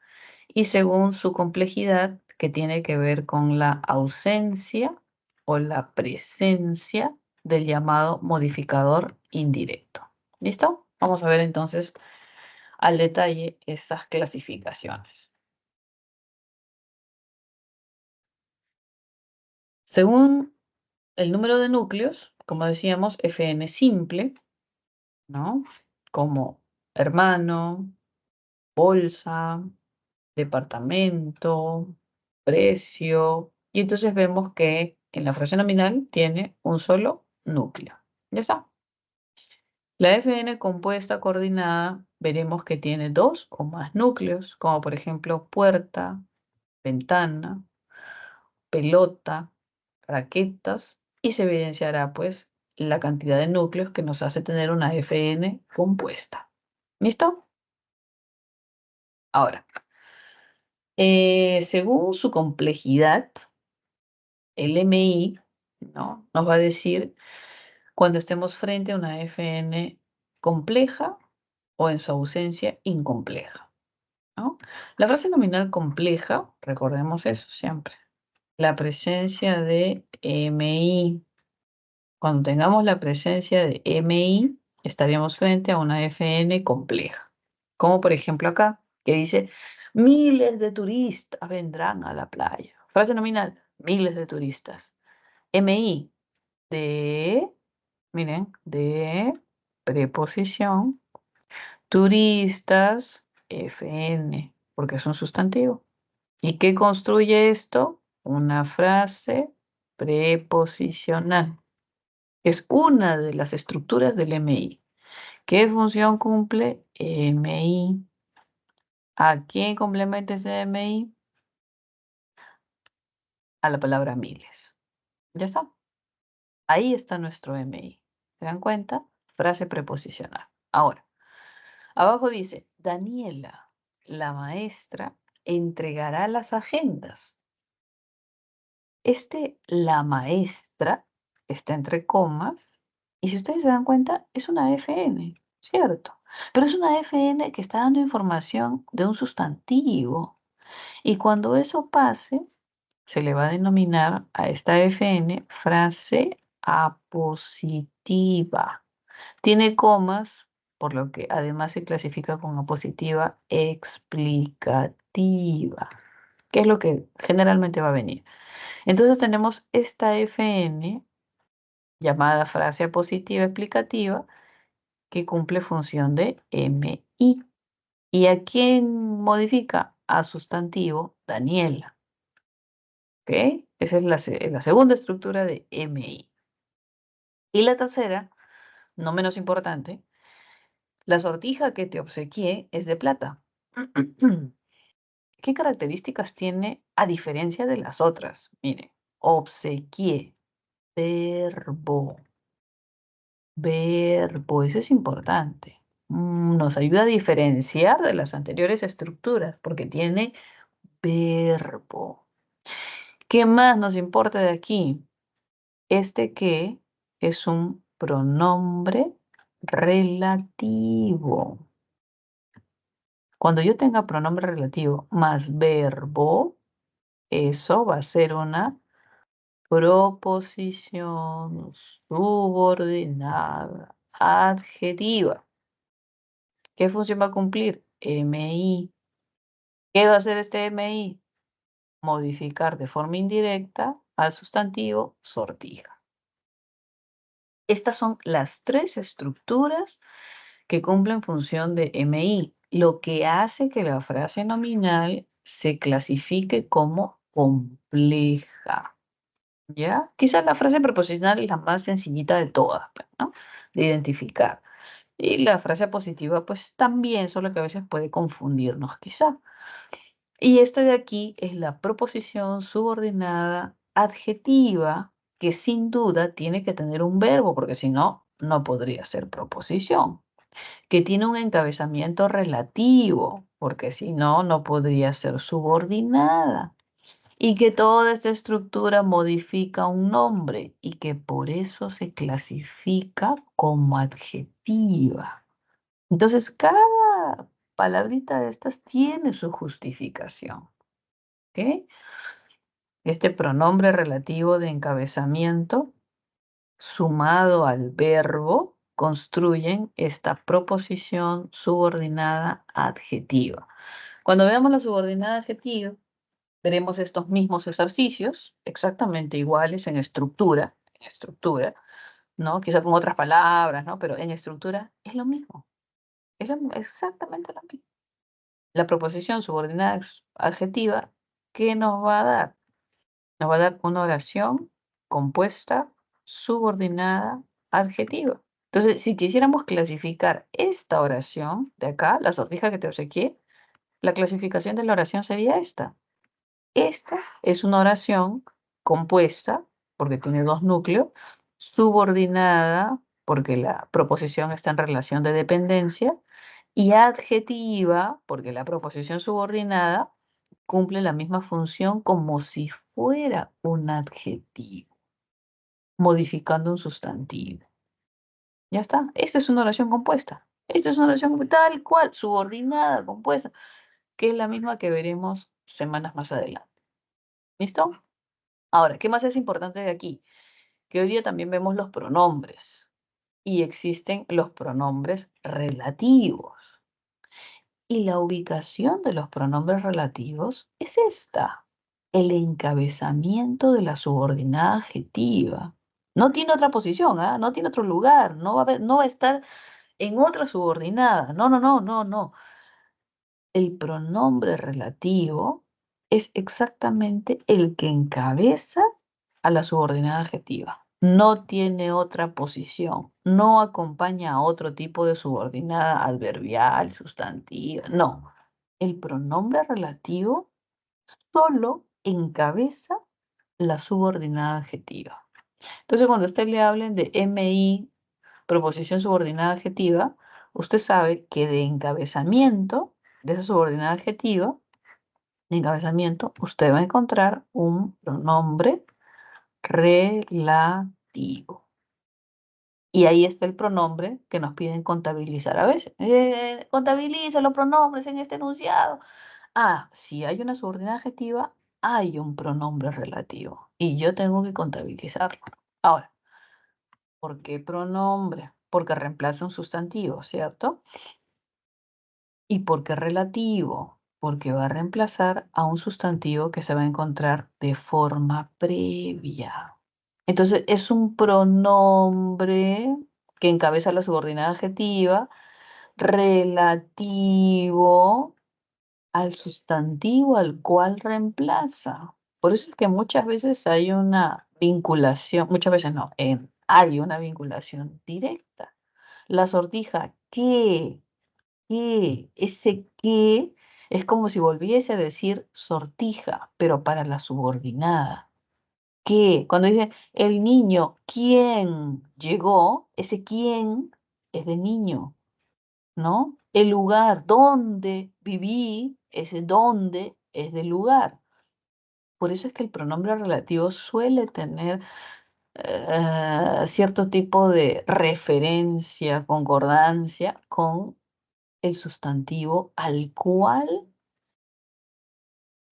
y según su complejidad, que tiene que ver con la ausencia o la presencia del llamado modificador indirecto. ¿Listo? Vamos a ver entonces al detalle esas clasificaciones. Según el número de núcleos, como decíamos, FN simple, ¿no? Como hermano, bolsa, departamento, precio. Y entonces vemos que en la frase nominal tiene un solo núcleo. Ya está. La FN compuesta coordinada veremos que tiene dos o más núcleos, como por ejemplo puerta, ventana, pelota, raquetas, y se evidenciará pues la cantidad de núcleos que nos hace tener una FN compuesta. ¿Listo? Ahora, según su complejidad, el MI, ¿no? Nos va a decir cuando estemos frente a una FN compleja o en su ausencia incompleja, ¿no? La frase nominal compleja, recordemos eso siempre, la presencia de MI. Cuando tengamos la presencia de MI, estaríamos frente a una FN compleja. Como por ejemplo acá, que dice, miles de turistas vendrán a la playa. Frase nominal, miles de turistas. MI, de, miren, de preposición, turistas, FN, porque es un sustantivo. ¿Y qué construye esto? Una frase preposicional. Es una de las estructuras del MI. ¿Qué función cumple MI? ¿A quién complementa ese MI? A la palabra miles. Ya está. Ahí está nuestro MI. ¿Se dan cuenta? Frase preposicional. Ahora, abajo dice, Daniela, la maestra, entregará las agendas. La maestra, está entre comas, y si ustedes se dan cuenta, es una FN, ¿cierto? Pero es una FN que está dando información de un sustantivo. Y cuando eso pase, se le va a denominar a esta FN frase apositiva. Tiene comas, por lo que además se clasifica como apositiva explicativa, que es lo que generalmente va a venir. Entonces tenemos esta FN llamada frase apositiva explicativa que cumple función de MI. ¿Y a quién modifica? A sustantivo Daniela. ¿Ok? Esa es la segunda estructura de MI. Y la tercera, no menos importante, la sortija que te obsequié es de plata. ¿Qué características tiene a diferencia de las otras? Mire, obsequié, verbo, verbo, eso es importante. Nos ayuda a diferenciar de las anteriores estructuras porque tiene verbo. ¿Qué más nos importa de aquí? Este que es un pronombre relativo. Cuando yo tenga pronombre relativo más verbo, eso va a ser una proposición subordinada adjetiva. ¿Qué función va a cumplir? MI. ¿Qué va a hacer este MI? Modificar de forma indirecta al sustantivo sortija. Estas son las tres estructuras que cumplen función de MI, lo que hace que la frase nominal se clasifique como compleja. ¿Ya? Quizás la frase preposicional es la más sencillita de todas, pues, ¿no? De identificar. Y la frase positiva, pues también, solo que a veces puede confundirnos, quizá. Y esta de aquí es la proposición subordinada adjetiva, que sin duda tiene que tener un verbo, porque si no, no podría ser proposición. Que tiene un encabezamiento relativo, porque si no, no podría ser subordinada. Y que toda esta estructura modifica un nombre y que por eso se clasifica como adjetiva. Entonces, cada palabrita de estas tiene su justificación. ¿Ok? Este pronombre relativo de encabezamiento sumado al verbo construyen esta proposición subordinada adjetiva. Cuando veamos la subordinada adjetiva, veremos estos mismos ejercicios, exactamente iguales en estructura, ¿no? Quizá con otras palabras, ¿no? Pero en estructura es lo mismo, exactamente lo mismo. La proposición subordinada adjetiva, ¿qué nos va a dar? Nos va a dar una oración compuesta, subordinada, adjetiva. Entonces, si quisiéramos clasificar esta oración de acá, la sortija que te obsequié, la clasificación de la oración sería esta. Esta es una oración compuesta, porque tiene dos núcleos, subordinada, porque la proposición está en relación de dependencia, y adjetiva, porque la proposición subordinada cumple la misma función como si fuera un adjetivo, modificando un sustantivo. Ya está. Esta es una oración compuesta. Esta es una oración tal cual, subordinada, compuesta, que es la misma que veremos semanas más adelante. ¿Listo? Ahora, ¿qué más es importante de aquí? Que hoy día también vemos los pronombres y existen los pronombres relativos. Y la ubicación de los pronombres relativos es esta, el encabezamiento de la subordinada adjetiva. No tiene otra posición, ¿ah? No tiene otro lugar, no va a estar en otra subordinada. No, no, no, no, no. El pronombre relativo es exactamente el que encabeza a la subordinada adjetiva. No tiene otra posición, no acompaña a otro tipo de subordinada adverbial, sustantiva, no. El pronombre relativo solo encabeza la subordinada adjetiva. Entonces, cuando a usted le hablen de MI, proposición subordinada adjetiva, usted sabe que de encabezamiento de esa subordinada adjetiva, de encabezamiento, usted va a encontrar un pronombre relativo. Y ahí está el pronombre que nos piden contabilizar a veces. Contabiliza los pronombres en este enunciado. Ah, si hay una subordinada adjetiva, hay un pronombre relativo y yo tengo que contabilizarlo. Ahora, ¿por qué pronombre? Porque reemplaza un sustantivo, ¿cierto? ¿Y por qué relativo? Porque va a reemplazar a un sustantivo que se va a encontrar de forma previa. Entonces, es un pronombre que encabeza la subordinada adjetiva relativo al sustantivo al cual reemplaza. Por eso es que muchas veces hay una vinculación, muchas veces no, hay una vinculación directa. La sortija, ese que es como si volviese a decir sortija, pero para la subordinada. Que, cuando dice el niño, ¿quién llegó? Ese quién es de niño, ¿no? El lugar donde viví, ese donde es del lugar. Por eso es que el pronombre relativo suele tener cierto tipo de referencia, concordancia con el sustantivo al cual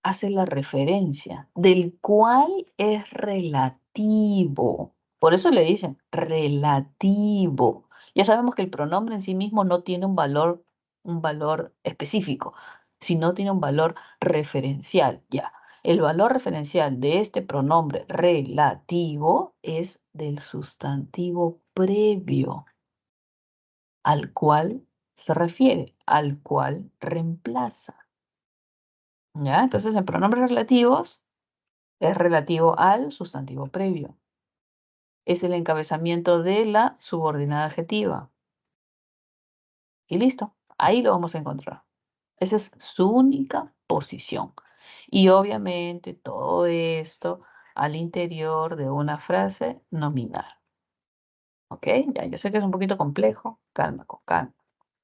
hace la referencia, del cual es relativo. Por eso le dicen relativo. Ya sabemos que el pronombre en sí mismo no tiene un valor específico, sino tiene un valor referencial. Ya. El valor referencial de este pronombre relativo es del sustantivo previo al cual se refiere, al cual reemplaza. ¿Ya? Entonces, en pronombres relativos es relativo al sustantivo previo. Es el encabezamiento de la subordinada adjetiva. Y listo. Ahí lo vamos a encontrar. Esa es su única posición. Y obviamente todo esto al interior de una frase nominal. ¿Ok? Ya, yo sé que es un poquito complejo. Calma, con calma,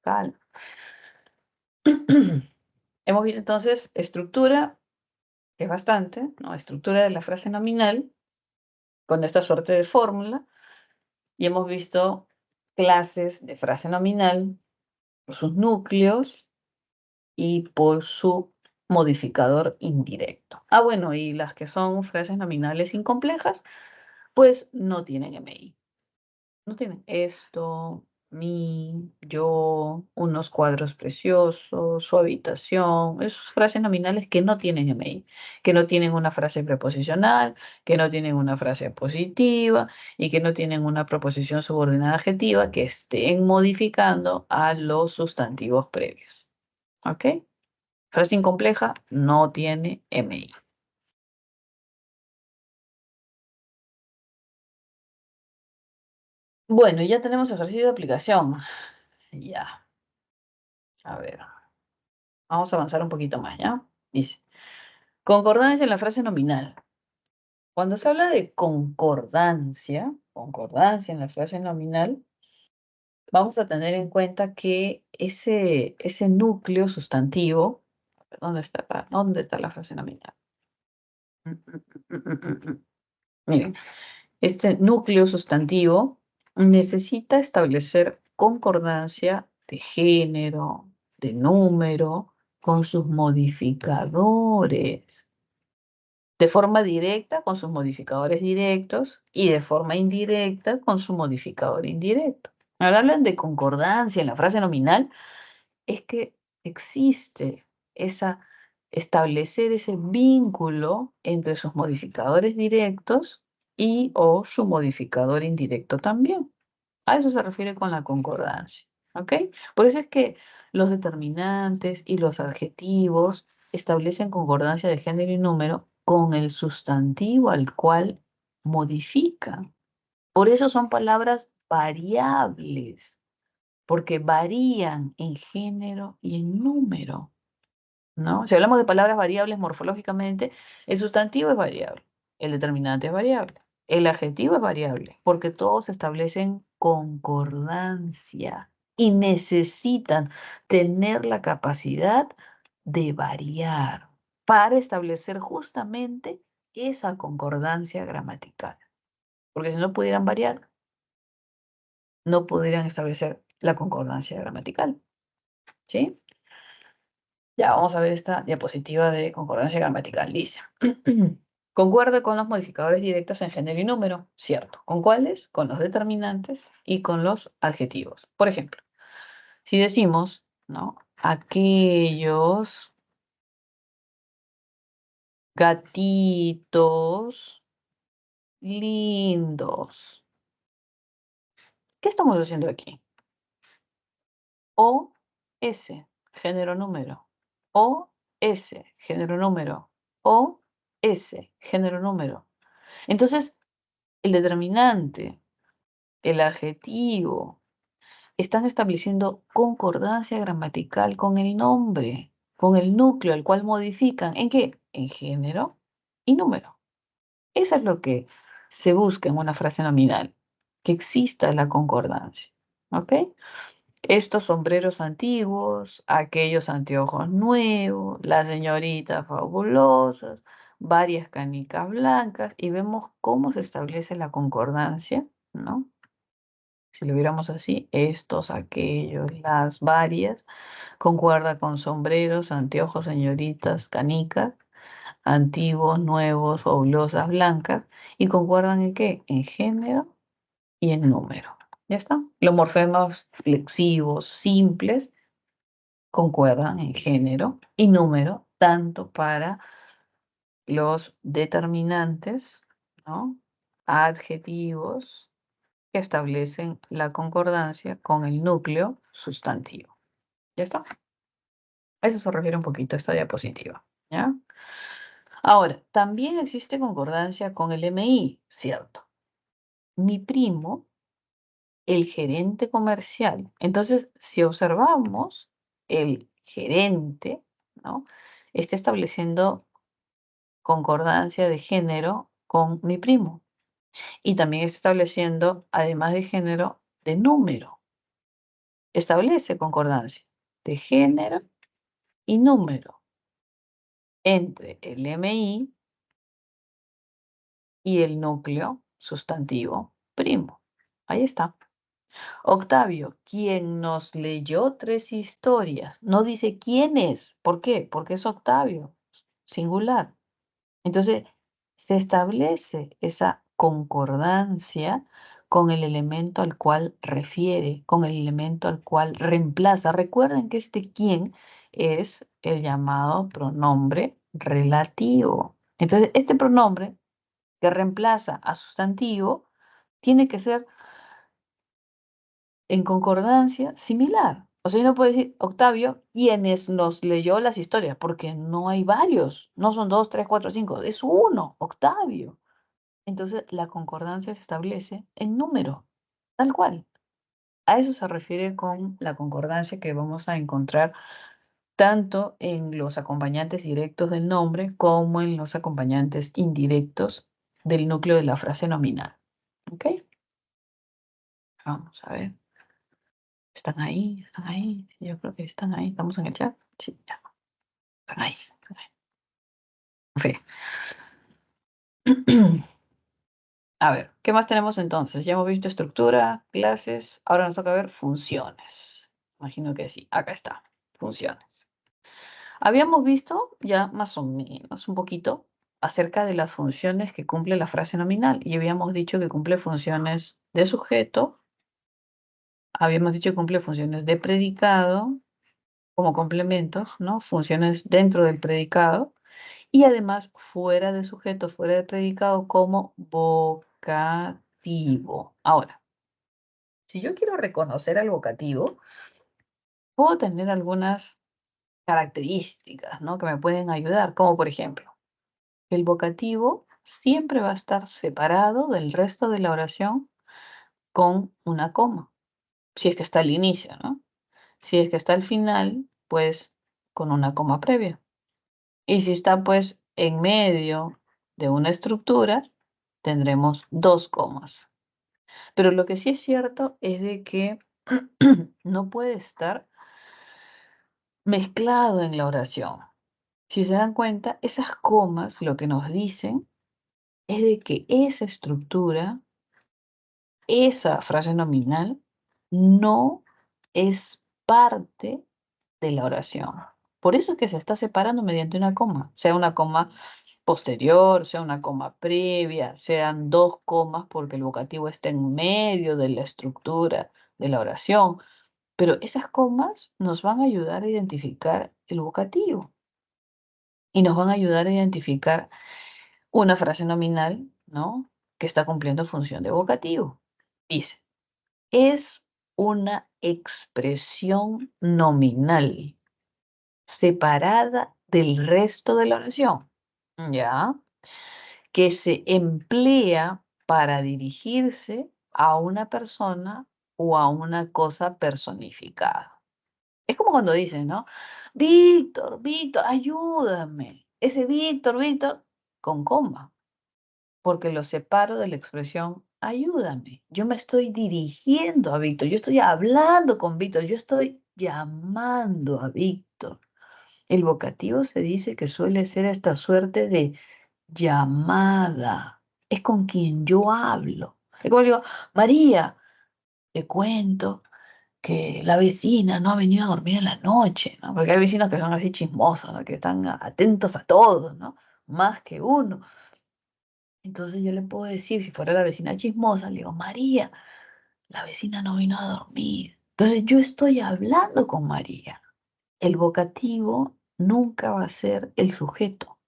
calma. Hemos visto entonces estructura, que es bastante, ¿no? Estructura de la frase nominal con esta suerte de fórmula. Y hemos visto clases de frase nominal por sus núcleos y por su modificador indirecto. Ah, bueno, y las que son frases nominales incomplejas, pues no tienen MI. No tienen esto, mi, yo, unos cuadros preciosos, su habitación. Esas frases nominales que no tienen MI, que no tienen una frase preposicional, que no tienen una frase positiva y que no tienen una proposición subordinada adjetiva que estén modificando a los sustantivos previos. ¿Ok? Frase incompleja no tiene MI. Bueno, ya tenemos ejercicio de aplicación. Ya, a ver. Vamos a avanzar un poquito más, ¿ya? Dice, concordancia en la frase nominal. Cuando se habla de concordancia en la frase nominal, vamos a tener en cuenta que ese núcleo sustantivo, ¿dónde está, dónde está la frase nominal? Miren, este núcleo sustantivo necesita establecer concordancia de género, de número, con sus modificadores. De forma directa con sus modificadores directos y de forma indirecta con su modificador indirecto. Ahora hablan de concordancia en la frase nominal, es que existe esa, establecer ese vínculo entre sus modificadores directos y o su modificador indirecto también. A eso se refiere con la concordancia, ¿ok? Por eso es que los determinantes y los adjetivos establecen concordancia de género y número con el sustantivo al cual modifican. Por eso son palabras variables, porque varían en género y en número, ¿no? Si hablamos de palabras variables morfológicamente, el sustantivo es variable, el determinante es variable, el adjetivo es variable, porque todos establecen concordancia y necesitan tener la capacidad de variar para establecer justamente esa concordancia gramatical. Porque si no pudieran variar, no pudieran establecer la concordancia gramatical, ¿sí? Ya, vamos a ver esta diapositiva de concordancia gramatical. Dice, concuerda con los modificadores directos en género y número, ¿cierto? ¿Con cuáles? Con los determinantes y con los adjetivos. Por ejemplo, si decimos, ¿no? Aquellos gatitos lindos. ¿Qué estamos haciendo aquí? O, S, género número. O, S, género número. O, S, género número. Entonces, el determinante, el adjetivo, están estableciendo concordancia gramatical con el nombre, con el núcleo, el cual modifican. ¿En qué? En género y número. Eso es lo que se busca en una frase nominal, que exista la concordancia. ¿Ok? Estos sombreros antiguos, aquellos anteojos nuevos, las señoritas fabulosas, varias canicas blancas, y vemos cómo se establece la concordancia, ¿no? Si lo viéramos así, estos, aquellos, las varias, concuerda con sombreros, anteojos, señoritas, canicas, antiguos, nuevos, fabulosas, blancas, y concuerdan en qué? En género y en número. ¿Ya está? Los morfemas flexivos, simples, concuerdan en género y número, tanto para los determinantes, ¿no? Adjetivos que establecen la concordancia con el núcleo sustantivo. ¿Ya está? A eso se refiere un poquito esta diapositiva. ¿Ya? Ahora, también existe concordancia con el MI, ¿cierto? Mi primo, el gerente comercial. Entonces, si observamos, el gerente, ¿no? Está estableciendo concordancia de género con mi primo. Y también está estableciendo, además de género, de número. Establece concordancia de género y número entre el MI y el núcleo sustantivo primo. Ahí está. Octavio, quien nos leyó 3 historias, no dice quién es. ¿Por qué? Porque es Octavio, singular. Entonces, se establece esa concordancia con el elemento al cual refiere, con el elemento al cual reemplaza. Recuerden que este quién es el llamado pronombre relativo. Entonces, este pronombre que reemplaza a sustantivo tiene que ser en concordancia similar. O sea, yo no puedo decir Octavio, quienes nos leyó las historias, porque no hay varios, no son 2, 3, 4, 5, es uno, Octavio. Entonces, la concordancia se establece en número, tal cual. A eso se refiere con la concordancia que vamos a encontrar tanto en los acompañantes directos del nombre como en los acompañantes indirectos del núcleo de la frase nominal. ¿Ok? Vamos a ver. ¿Están ahí? ¿Están ahí? Sí, yo creo que están ahí. ¿Estamos en el chat? Sí, ya. Están ahí. Están ahí. Fe. A ver, ¿qué más tenemos entonces? Ya hemos visto estructura, clases. Ahora nos toca ver funciones. Imagino que sí. Acá está. Funciones. Habíamos visto ya más o menos un poquito acerca de las funciones que cumple la frase nominal. Y habíamos dicho que cumple funciones de sujeto. Habíamos dicho que cumple funciones de predicado como complementos, ¿no? Funciones dentro del predicado. Y además fuera de sujeto, fuera de predicado como vocativo. Ahora, si yo quiero reconocer al vocativo, puedo tener algunas características, ¿no? Que me pueden ayudar, como por ejemplo, el vocativo siempre va a estar separado del resto de la oración con una coma, si es que está al inicio, ¿no? Si es que está al final, pues con una coma previa. Y si está pues en medio de una estructura, tendremos 2 comas. Pero lo que sí es cierto es de que no puede estar mezclado en la oración. Si se dan cuenta, esas comas lo que nos dicen es de que esa estructura, esa frase nominal, no es parte de la oración. Por eso es que se está separando mediante una coma, sea una coma posterior, sea una coma previa, sean dos comas porque el vocativo está en medio de la estructura de la oración. Pero esas comas nos van a ayudar a identificar el vocativo y nos van a ayudar a identificar una frase nominal, ¿no? Que está cumpliendo función de vocativo. Dice, es una expresión nominal separada del resto de la oración, ¿ya? Que se emplea para dirigirse a una persona o a una cosa personificada. Es como cuando dicen, ¿no? Víctor, Víctor, ayúdame. Ese Víctor, Víctor, con coma, porque lo separo de la expresión ayúdame. Yo me estoy dirigiendo a Víctor, yo estoy hablando con Víctor, yo estoy llamando a Víctor. El vocativo se dice que suele ser esta suerte de llamada. Es con quien yo hablo. Es como digo, María, te cuento que la vecina no ha venido a dormir en la noche, ¿no? Porque hay vecinos que son así chismosos, ¿no? Que están atentos a todo, ¿no? Más que uno. Entonces yo le puedo decir, si fuera la vecina chismosa, le digo, María, la vecina no vino a dormir. Entonces yo estoy hablando con María. El vocativo nunca va a ser el sujeto.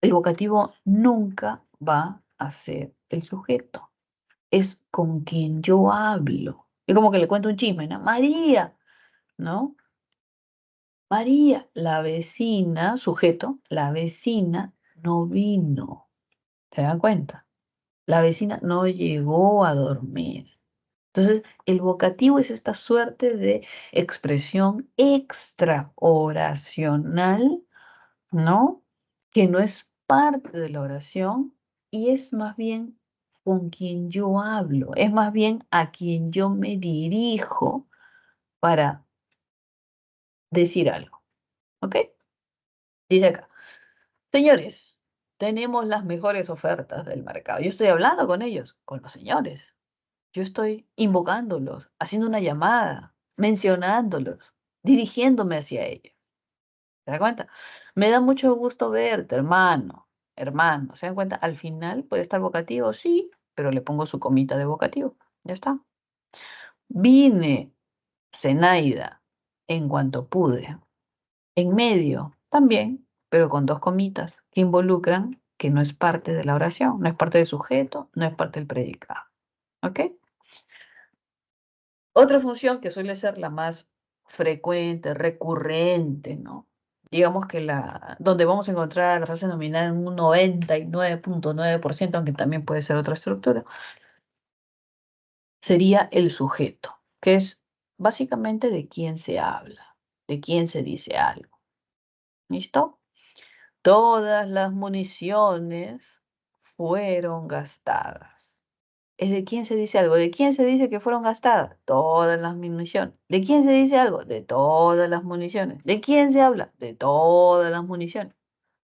El vocativo nunca va a ser el sujeto. Es con quien yo hablo. Es como que le cuento un chisme, ¿no? María, ¿no? María, la vecina, sujeto, la vecina no vino. ¿Se dan cuenta? La vecina no llegó a dormir. Entonces, el vocativo es esta suerte de expresión extraoracional, ¿no? Que no es parte de la oración y es más bien con quien yo hablo, es más bien a quien yo me dirijo para decir algo, ¿ok? Dice acá, señores, tenemos las mejores ofertas del mercado. Yo estoy hablando con ellos, con los señores. Yo estoy invocándolos, haciendo una llamada, mencionándolos, dirigiéndome hacia ellos. ¿Se da cuenta? Me da mucho gusto verte, hermano, hermano. ¿Se dan cuenta? Al final puede estar vocativo, sí, pero le pongo su comita de vocativo. Ya está. Vine, Zenaida, en cuanto pude. En medio, también, pero con dos comitas que involucran que no es parte de la oración, no es parte del sujeto, no es parte del predicado. ¿Ok? Otra función que suele ser la más frecuente, recurrente, ¿no? Digamos que donde vamos a encontrar la frase nominal en un 99.9%, aunque también puede ser otra estructura, sería el sujeto, que es básicamente de quién se habla, de quién se dice algo. ¿Listo? Todas las municiones fueron gastadas. ¿Es de quién se dice algo? ¿De quién se dice que fueron gastadas? Todas las municiones. ¿De quién se dice algo? De todas las municiones. ¿De quién se habla? De todas las municiones.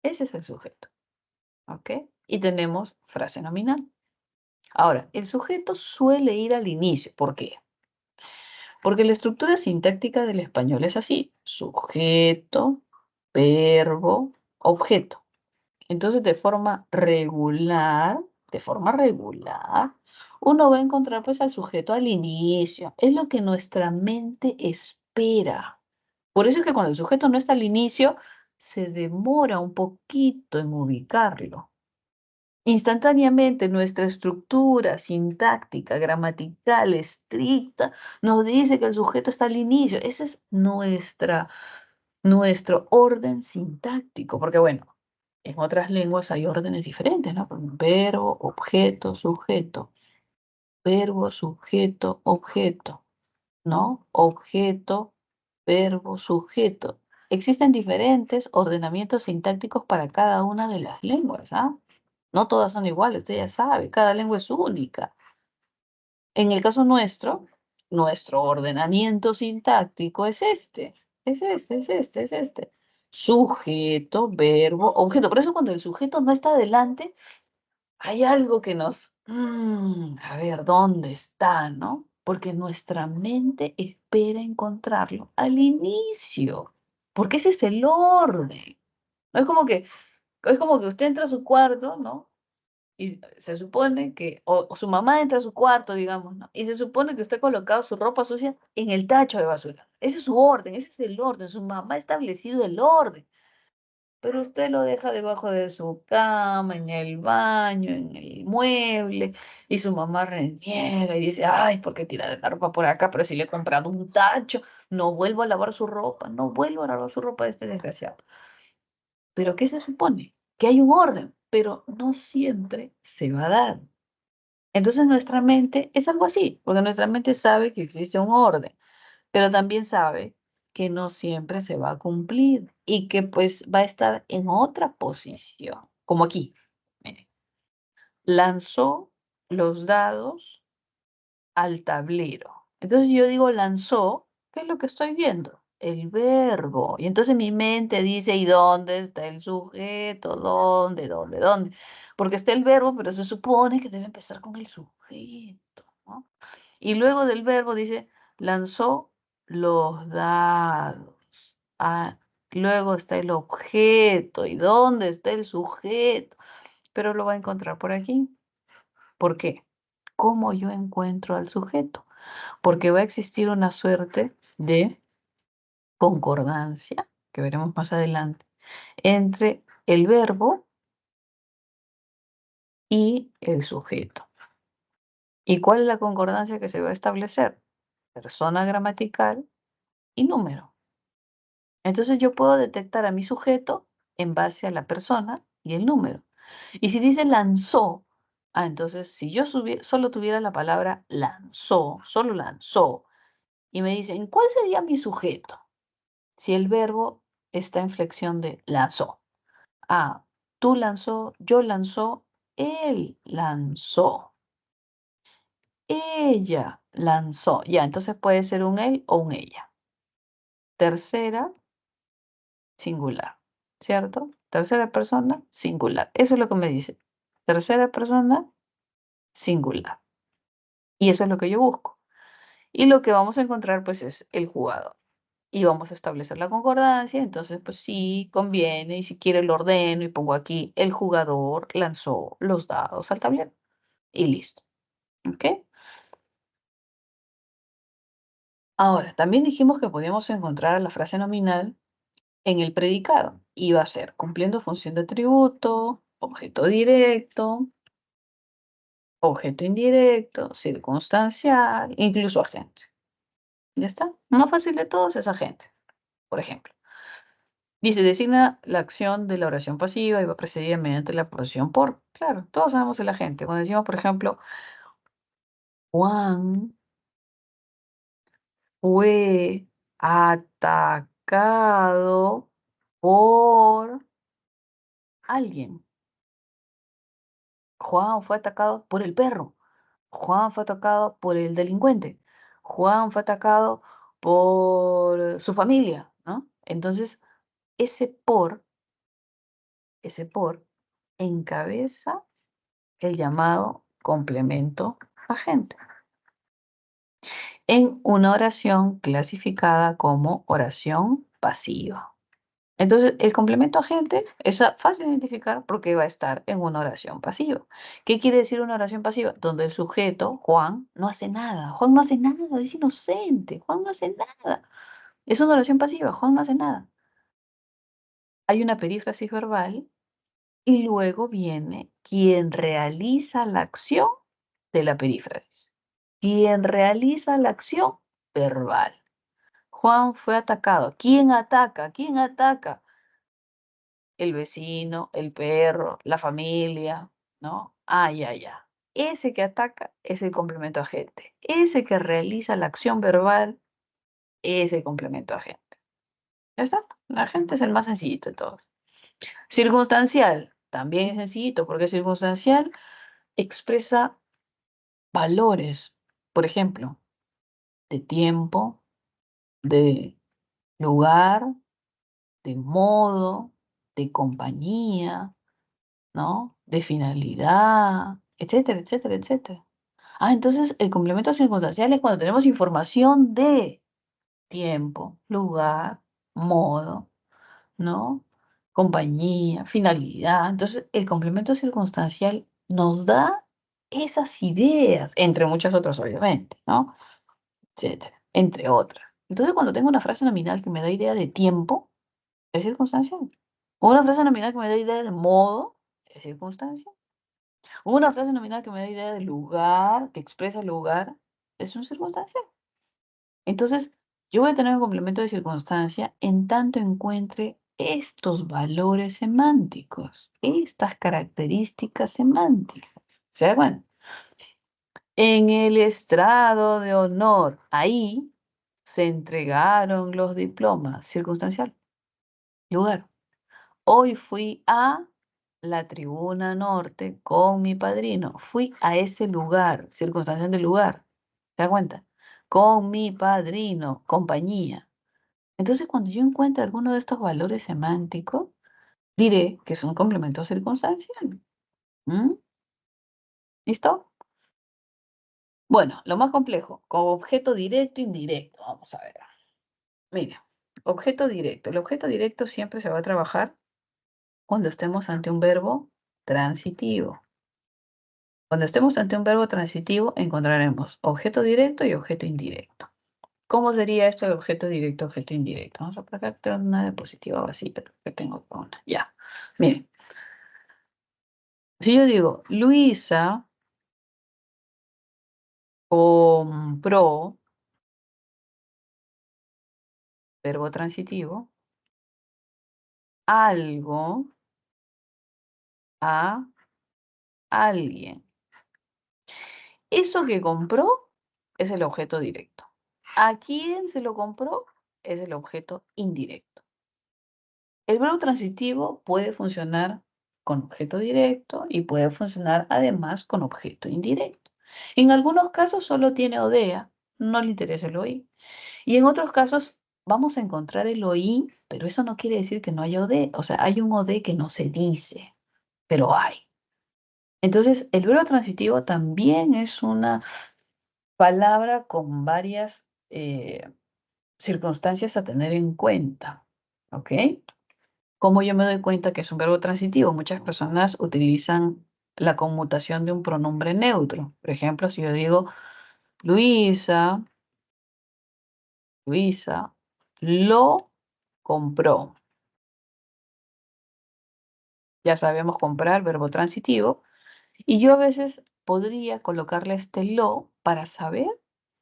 Ese es el sujeto. ¿Ok? Y tenemos frase nominal. Ahora, el sujeto suele ir al inicio. ¿Por qué? Porque la estructura sintáctica del español es así. Sujeto, verbo, objeto. Entonces, de forma regular, uno va a encontrar pues al sujeto al inicio. Es lo que nuestra mente espera. Por eso es que cuando el sujeto no está al inicio, se demora un poquito en ubicarlo. Instantáneamente nuestra estructura sintáctica, gramatical, estricta, nos dice que el sujeto está al inicio. Ese es nuestro orden sintáctico, porque bueno, en otras lenguas hay órdenes diferentes, ¿no? Verbo, objeto, sujeto. Verbo, sujeto, objeto, ¿no? Objeto, verbo, sujeto. Existen diferentes ordenamientos sintácticos para cada una de las lenguas, ¿ah? No todas son iguales, usted ya sabe, cada lengua es única. En el caso nuestro, nuestro ordenamiento sintáctico es este, es este, es este, es este. Sujeto, verbo, objeto. Por eso cuando el sujeto no está adelante, hay algo que a ver, ¿dónde está, no? Porque nuestra mente espera encontrarlo al inicio. porque ese es el orden. No es como que usted entra a su cuarto, ¿no? Y se supone que, o su mamá entra a su cuarto, digamos, ¿no? Y se supone que usted ha colocado su ropa sucia en el tacho de basura. Ese es su orden, ese es el orden. Su mamá ha establecido el orden. Pero usted lo deja debajo de su cama, en el baño, en el mueble, y su mamá reniega y dice, ay, ¿por qué tirar la ropa por acá? Pero si le he comprado un tacho, no vuelvo a lavar su ropa, no vuelvo a lavar su ropa de este desgraciado. Pero ¿qué se supone? Que hay un orden, pero no siempre se va a dar. Entonces nuestra mente es algo así, porque nuestra mente sabe que existe un orden, pero también sabe que no siempre se va a cumplir y que pues va a estar en otra posición, como aquí. Mire, lanzó los dados al tablero. Entonces yo digo lanzó, ¿qué es lo que estoy viendo? El verbo. Y entonces mi mente dice, ¿y dónde está el sujeto? ¿Dónde? Porque está el verbo, pero se supone que debe empezar con el sujeto, ¿no? Y luego del verbo dice, lanzó los dados. Ah, luego está el objeto. ¿Y dónde está el sujeto? Pero lo va a encontrar por aquí. ¿Por qué? ¿Cómo yo encuentro al sujeto? Porque va a existir una suerte de concordancia, que veremos más adelante, entre el verbo y el sujeto. ¿Y cuál es la concordancia que se va a establecer? Persona gramatical y número. Entonces yo puedo detectar a mi sujeto en base a la persona y el número. Y si dice lanzó, entonces si yo solo tuviera la palabra lanzó, solo lanzó, y me dicen, ¿cuál sería mi sujeto? Si el verbo está en flexión de lanzó. Ah, tú lanzó, yo lanzó, él lanzó, ella lanzó. Ya, entonces puede ser un él o un ella. Tercera, singular, ¿cierto? Tercera persona, singular. Eso es lo que me dice. Tercera persona, singular. Y eso es lo que yo busco. Y lo que vamos a encontrar, pues, es el jugador. Y vamos a establecer la concordancia. Entonces, pues sí, conviene. Y si quiere lo ordeno y pongo aquí, el jugador lanzó los dados al tablero. Y listo. ¿Ok? Ahora, también dijimos que podíamos encontrar la frase nominal en el predicado. Y va a ser cumpliendo función de atributo, objeto directo, objeto indirecto, circunstancial, incluso agente. ¿Ya está? Más fácil de todos es agente, por ejemplo. Dice, designa la acción de la oración pasiva y va precedida mediante la posición por. Claro, todos sabemos el agente. Cuando decimos, por ejemplo, Juan fue atacado por alguien. Juan fue atacado por el perro. Juan fue atacado por el delincuente. Juan fue atacado por su familia, ¿no? Entonces, ese por, ese por, encabeza el llamado complemento agente en una oración clasificada como oración pasiva. Entonces, el complemento agente es fácil de identificar porque va a estar en una oración pasiva. ¿Qué quiere decir una oración pasiva? Donde el sujeto, Juan, no hace nada. Juan no hace nada, es inocente. Juan no hace nada. Es una oración pasiva, Juan no hace nada. Hay una perífrasis verbal y luego viene quien realiza la acción de la perífrasis. Quien realiza la acción verbal. Juan fue atacado. ¿Quién ataca? ¿Quién ataca? El vecino, el perro, la familia, ¿no? Ya. Ese que ataca es el complemento agente. Ese que realiza la acción verbal es el complemento agente. ¿Ya está? El agente es el más sencillito de todos. Circunstancial, también es sencillito, porque circunstancial expresa valores, por ejemplo, de tiempo, de lugar, de modo, de compañía, ¿no? De finalidad, etcétera, etcétera, etcétera. Entonces el complemento circunstancial es cuando tenemos información de tiempo, lugar, modo, ¿no? Compañía, finalidad. Entonces, el complemento circunstancial nos da esas ideas, entre muchas otras, obviamente, ¿no? Etcétera, entre otras. Entonces, cuando tengo una frase nominal que me da idea de tiempo, es circunstancial. Una frase nominal que me da idea de modo, es circunstancial. Una frase nominal que me da idea de lugar, que expresa lugar, es un circunstancial. Entonces, yo voy a tener un complemento de circunstancia en tanto encuentre estos valores semánticos, estas características semánticas. ¿Se da cuenta? En el estrado de honor, ahí se entregaron los diplomas. Circunstancial. Lugar. Hoy fui a la tribuna norte con mi padrino. Fui a ese lugar, circunstancial del lugar. ¿Te das cuenta? Con mi padrino, compañía. Entonces, cuando yo encuentre alguno de estos valores semánticos, diré que es un complemento circunstancial. ¿Mm? ¿Listo? Bueno, lo más complejo, con objeto directo e indirecto. Vamos a ver. Mira, objeto directo. El objeto directo siempre se va a trabajar cuando estemos ante un verbo transitivo. Cuando estemos ante un verbo transitivo, encontraremos objeto directo y objeto indirecto. ¿Cómo sería esto de objeto directo, objeto indirecto? Vamos a poner una diapositiva vacía que tengo con una. Ya. Miren, si yo digo, Luisa compró, verbo transitivo, algo a alguien. Eso que compró es el objeto directo. ¿A quién se lo compró? Es el objeto indirecto. El verbo transitivo puede funcionar con objeto directo y puede funcionar además con objeto indirecto. En algunos casos solo tiene odea, no le interesa el oí. Y en otros casos vamos a encontrar el oí, pero eso no quiere decir que no haya odé. O sea, hay un odé que no se dice, pero hay. Entonces, el verbo transitivo también es una palabra con varias circunstancias a tener en cuenta. ¿Ok? ¿Cómo yo me doy cuenta que es un verbo transitivo? Muchas personas utilizan la conmutación de un pronombre neutro. Por ejemplo, si yo digo Luisa, Luisa lo compró. Ya sabemos comprar, verbo transitivo. Y yo a veces podría colocarle este lo para saber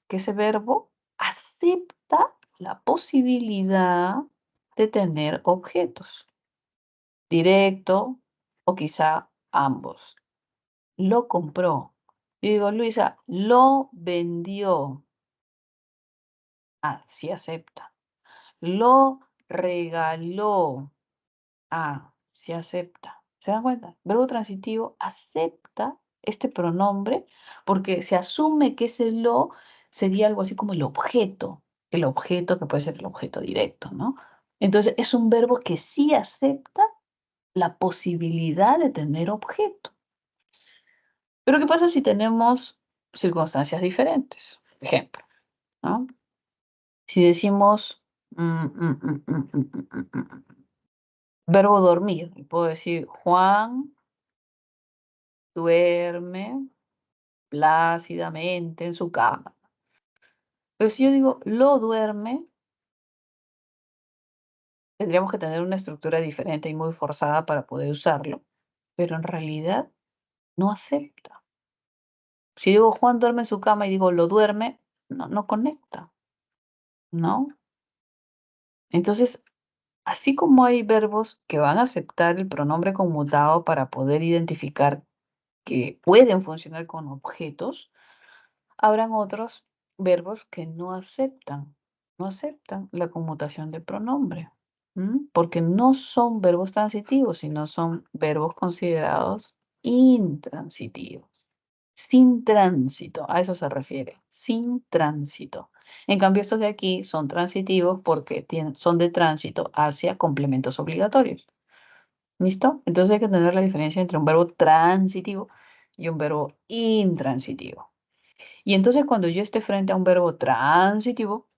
que ese verbo acepta la posibilidad de tener objetos, directo o quizá ambos. Lo compró. Yo digo, Luisa, lo vendió. Ah, sí acepta. Lo regaló. Ah, sí acepta. ¿Se dan cuenta? Verbo transitivo acepta este pronombre porque se asume que ese lo sería algo así como el objeto que puede ser el objeto directo, ¿no? Entonces es un verbo que sí acepta la posibilidad de tener objeto. Pero ¿qué pasa si tenemos circunstancias diferentes? Ejemplo, ¿no? Si decimos verbo dormir, y puedo decir Juan duerme plácidamente en su cama. Pero si yo digo lo duerme, tendríamos que tener una estructura diferente y muy forzada para poder usarlo, pero en realidad no acepta. Si digo Juan duerme en su cama y digo lo duerme, no conecta, ¿no? Entonces, así como hay verbos que van a aceptar el pronombre conmutado para poder identificar que pueden funcionar con objetos, habrán otros verbos que no aceptan la conmutación de pronombre, porque no son verbos transitivos, sino son verbos considerados intransitivos. Sin tránsito, a eso se refiere, sin tránsito. En cambio, estos de aquí son transitivos porque son de tránsito hacia complementos obligatorios. ¿Listo? Entonces hay que tener la diferencia entre un verbo transitivo y un verbo intransitivo. Y entonces cuando yo esté frente a un verbo transitivo,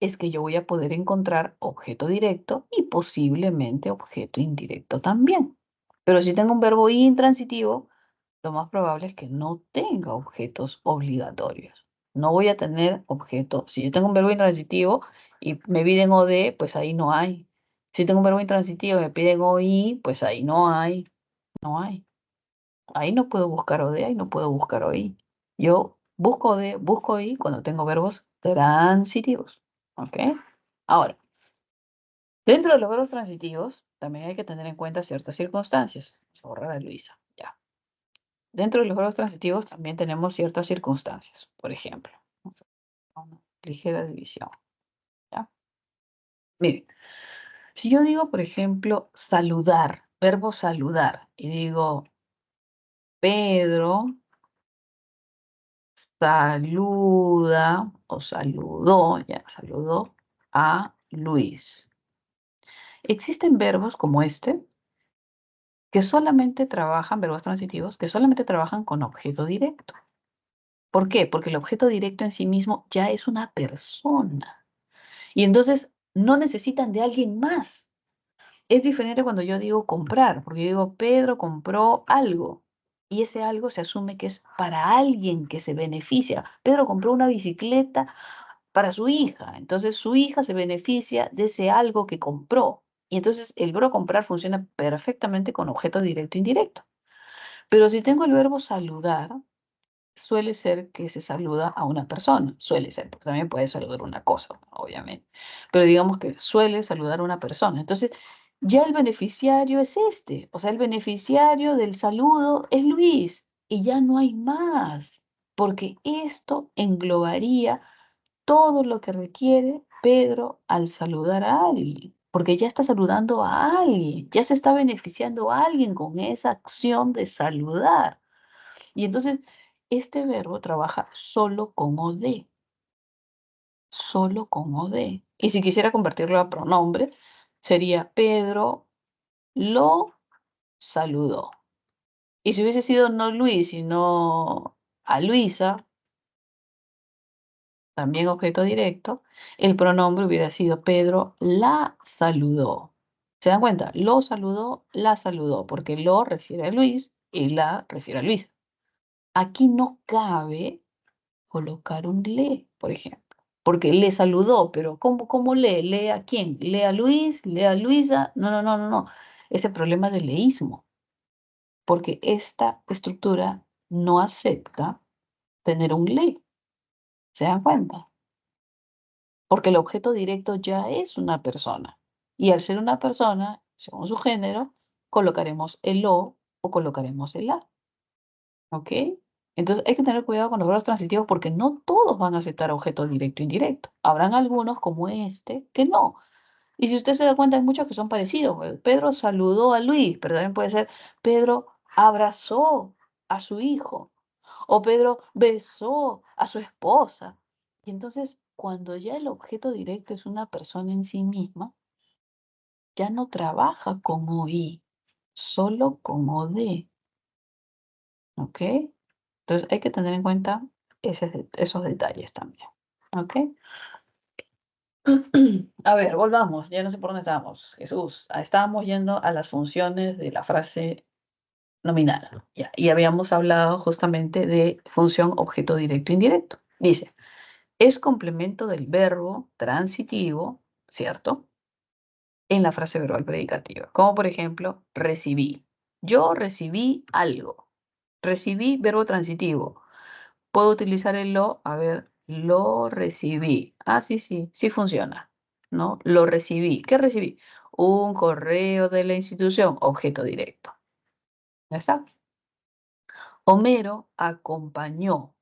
es que yo voy a poder encontrar objeto directo y posiblemente objeto indirecto también. Pero si tengo un verbo intransitivo, lo más probable es que no tenga objetos obligatorios. No voy a tener objeto. Si yo tengo un verbo intransitivo y me piden OD, pues ahí no hay. Si tengo un verbo intransitivo y me piden OI, pues ahí no hay. No hay. Ahí no puedo buscar OD, ahí no puedo buscar OI. Yo busco OD, busco OI cuando tengo verbos transitivos. ¿Ok? Ahora, dentro de los verbos transitivos, también hay que tener en cuenta ciertas circunstancias. Vamos a borrar a Luisa. Ya. Dentro de los verbos transitivos también tenemos ciertas circunstancias. Por ejemplo, vamos a una ligera división. ¿Ya? Miren, si yo digo, por ejemplo, saludar, verbo saludar, y digo, Pedro saluda o saludó, ya saludó a Luis. Existen verbos como este que solamente trabajan, verbos transitivos, que solamente trabajan con objeto directo. ¿Por qué? Porque el objeto directo en sí mismo ya es una persona. Y entonces no necesitan de alguien más. Es diferente cuando yo digo comprar, porque yo digo Pedro compró algo. Y ese algo se asume que es para alguien que se beneficia. Pedro compró una bicicleta para su hija. Entonces su hija se beneficia de ese algo que compró. Y entonces el verbo comprar funciona perfectamente con objeto directo e indirecto. Pero si tengo el verbo saludar, suele ser que se saluda a una persona. Suele ser, porque también puede saludar una cosa, obviamente. Pero digamos que suele saludar a una persona. Entonces, ya el beneficiario es este. O sea, el beneficiario del saludo es Luis. Y ya no hay más. Porque esto englobaría todo lo que requiere Pedro al saludar a alguien, porque ya está saludando a alguien, ya se está beneficiando a alguien con esa acción de saludar. Y entonces, este verbo trabaja solo con OD, solo con OD. Y si quisiera convertirlo a pronombre, sería Pedro lo saludó. Y si hubiese sido no Luis, sino a Luisa, también objeto directo, el pronombre hubiera sido Pedro la saludó. ¿Se dan cuenta? Lo saludó, la saludó, porque lo refiere a Luis y la refiere a Luisa. Aquí no cabe colocar un le, por ejemplo, porque le saludó, pero ¿cómo lee? ¿Lee a quién? ¿Lee a Luis? ¿Lee a Luisa? No, no, no, no, no. Ese problema del leísmo, porque esta estructura no acepta tener un le. ¿Se dan cuenta? Porque el objeto directo ya es una persona. Y al ser una persona, según su género, colocaremos el o colocaremos el a. ¿Ok? Entonces hay que tener cuidado con los verbos transitivos porque no todos van a aceptar objeto directo e indirecto. Habrán algunos como este que no. Y si usted se da cuenta, hay muchos que son parecidos. Pues, Pedro saludó a Luis, pero también puede ser Pedro abrazó a su hijo o Pedro besó a su esposa. Y entonces, cuando ya el objeto directo es una persona en sí misma, ya no trabaja con OI, solo con OD. ¿Ok? Entonces hay que tener en cuenta esos detalles también. ¿Ok? A ver, volvamos. Ya no sé por dónde estábamos. Jesús, estábamos yendo a las funciones de la frase nominal. Ya, y habíamos hablado justamente de función objeto directo e indirecto. Dice, es complemento del verbo transitivo, ¿cierto? En la frase verbal predicativa. Como por ejemplo, recibí. Yo recibí algo. Recibí verbo transitivo. Puedo utilizar el lo, a ver, lo recibí. Ah, sí, sí, sí funciona, ¿no? Lo recibí. ¿Qué recibí? Un correo de la institución, objeto directo. ¿Ya está? Homero acompañó.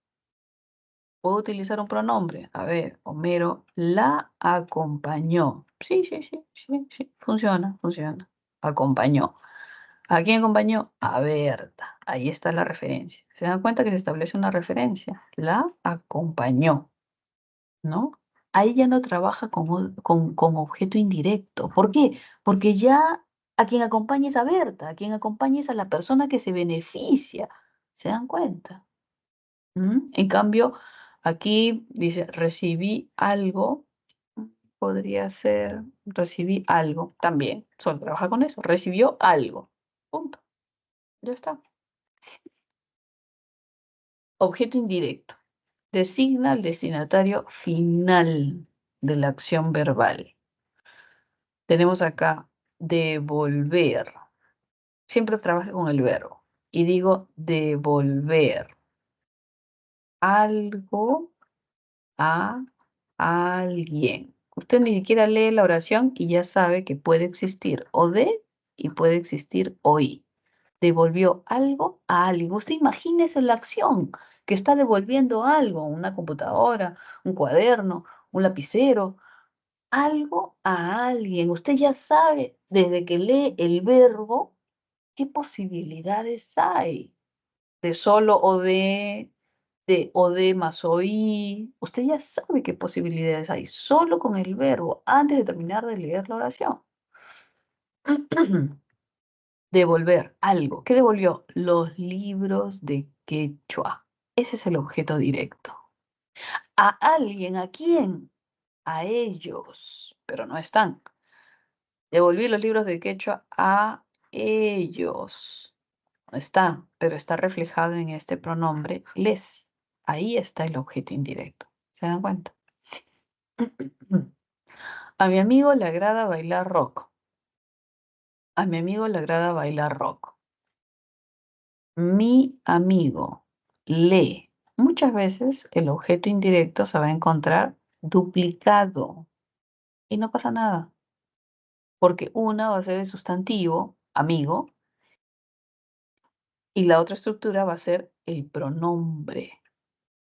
¿Puedo utilizar un pronombre? A ver, Homero la acompañó. Sí, sí, sí, sí, sí, funciona, funciona. Acompañó. ¿A quién acompañó? A Berta. Ahí está la referencia. ¿Se dan cuenta que se establece una referencia? La acompañó. ¿No? Ahí ya no trabaja con objeto indirecto. ¿Por qué? Porque ya a quien acompaña es a Berta, a quien acompaña es a la persona que se beneficia. ¿Se dan cuenta? ¿Mm? En cambio, aquí dice, recibí algo. podría ser recibí algo. También, solo trabaja con eso. Recibió algo. Punto. Ya está. Objeto indirecto. Designa al destinatario final de la acción verbal. Tenemos acá devolver. Siempre trabaja con el verbo. Y digo devolver algo a alguien. Usted ni siquiera lee la oración y ya sabe que puede existir o de y puede existir hoy. Devolvió algo a alguien. Usted imagínese la acción que está devolviendo algo, una computadora, un cuaderno, un lapicero, algo a alguien. Usted ya sabe desde que lee el verbo qué posibilidades hay de solo o de o de más oí. Usted ya sabe qué posibilidades hay solo con el verbo antes de terminar de leer la oración. Devolver algo. ¿Qué devolvió? Los libros de quechua. Ese es el objeto directo. A alguien, ¿a quién? A ellos, pero no están. Devolví los libros de quechua a ellos. No está, pero está reflejado en este pronombre les. Ahí está el objeto indirecto. ¿Se dan cuenta? A mi amigo le agrada bailar rock. A mi amigo le agrada bailar rock. Mi amigo le. Muchas veces el objeto indirecto se va a encontrar duplicado y no pasa nada, porque una va a ser el sustantivo, amigo, y la otra estructura va a ser el pronombre.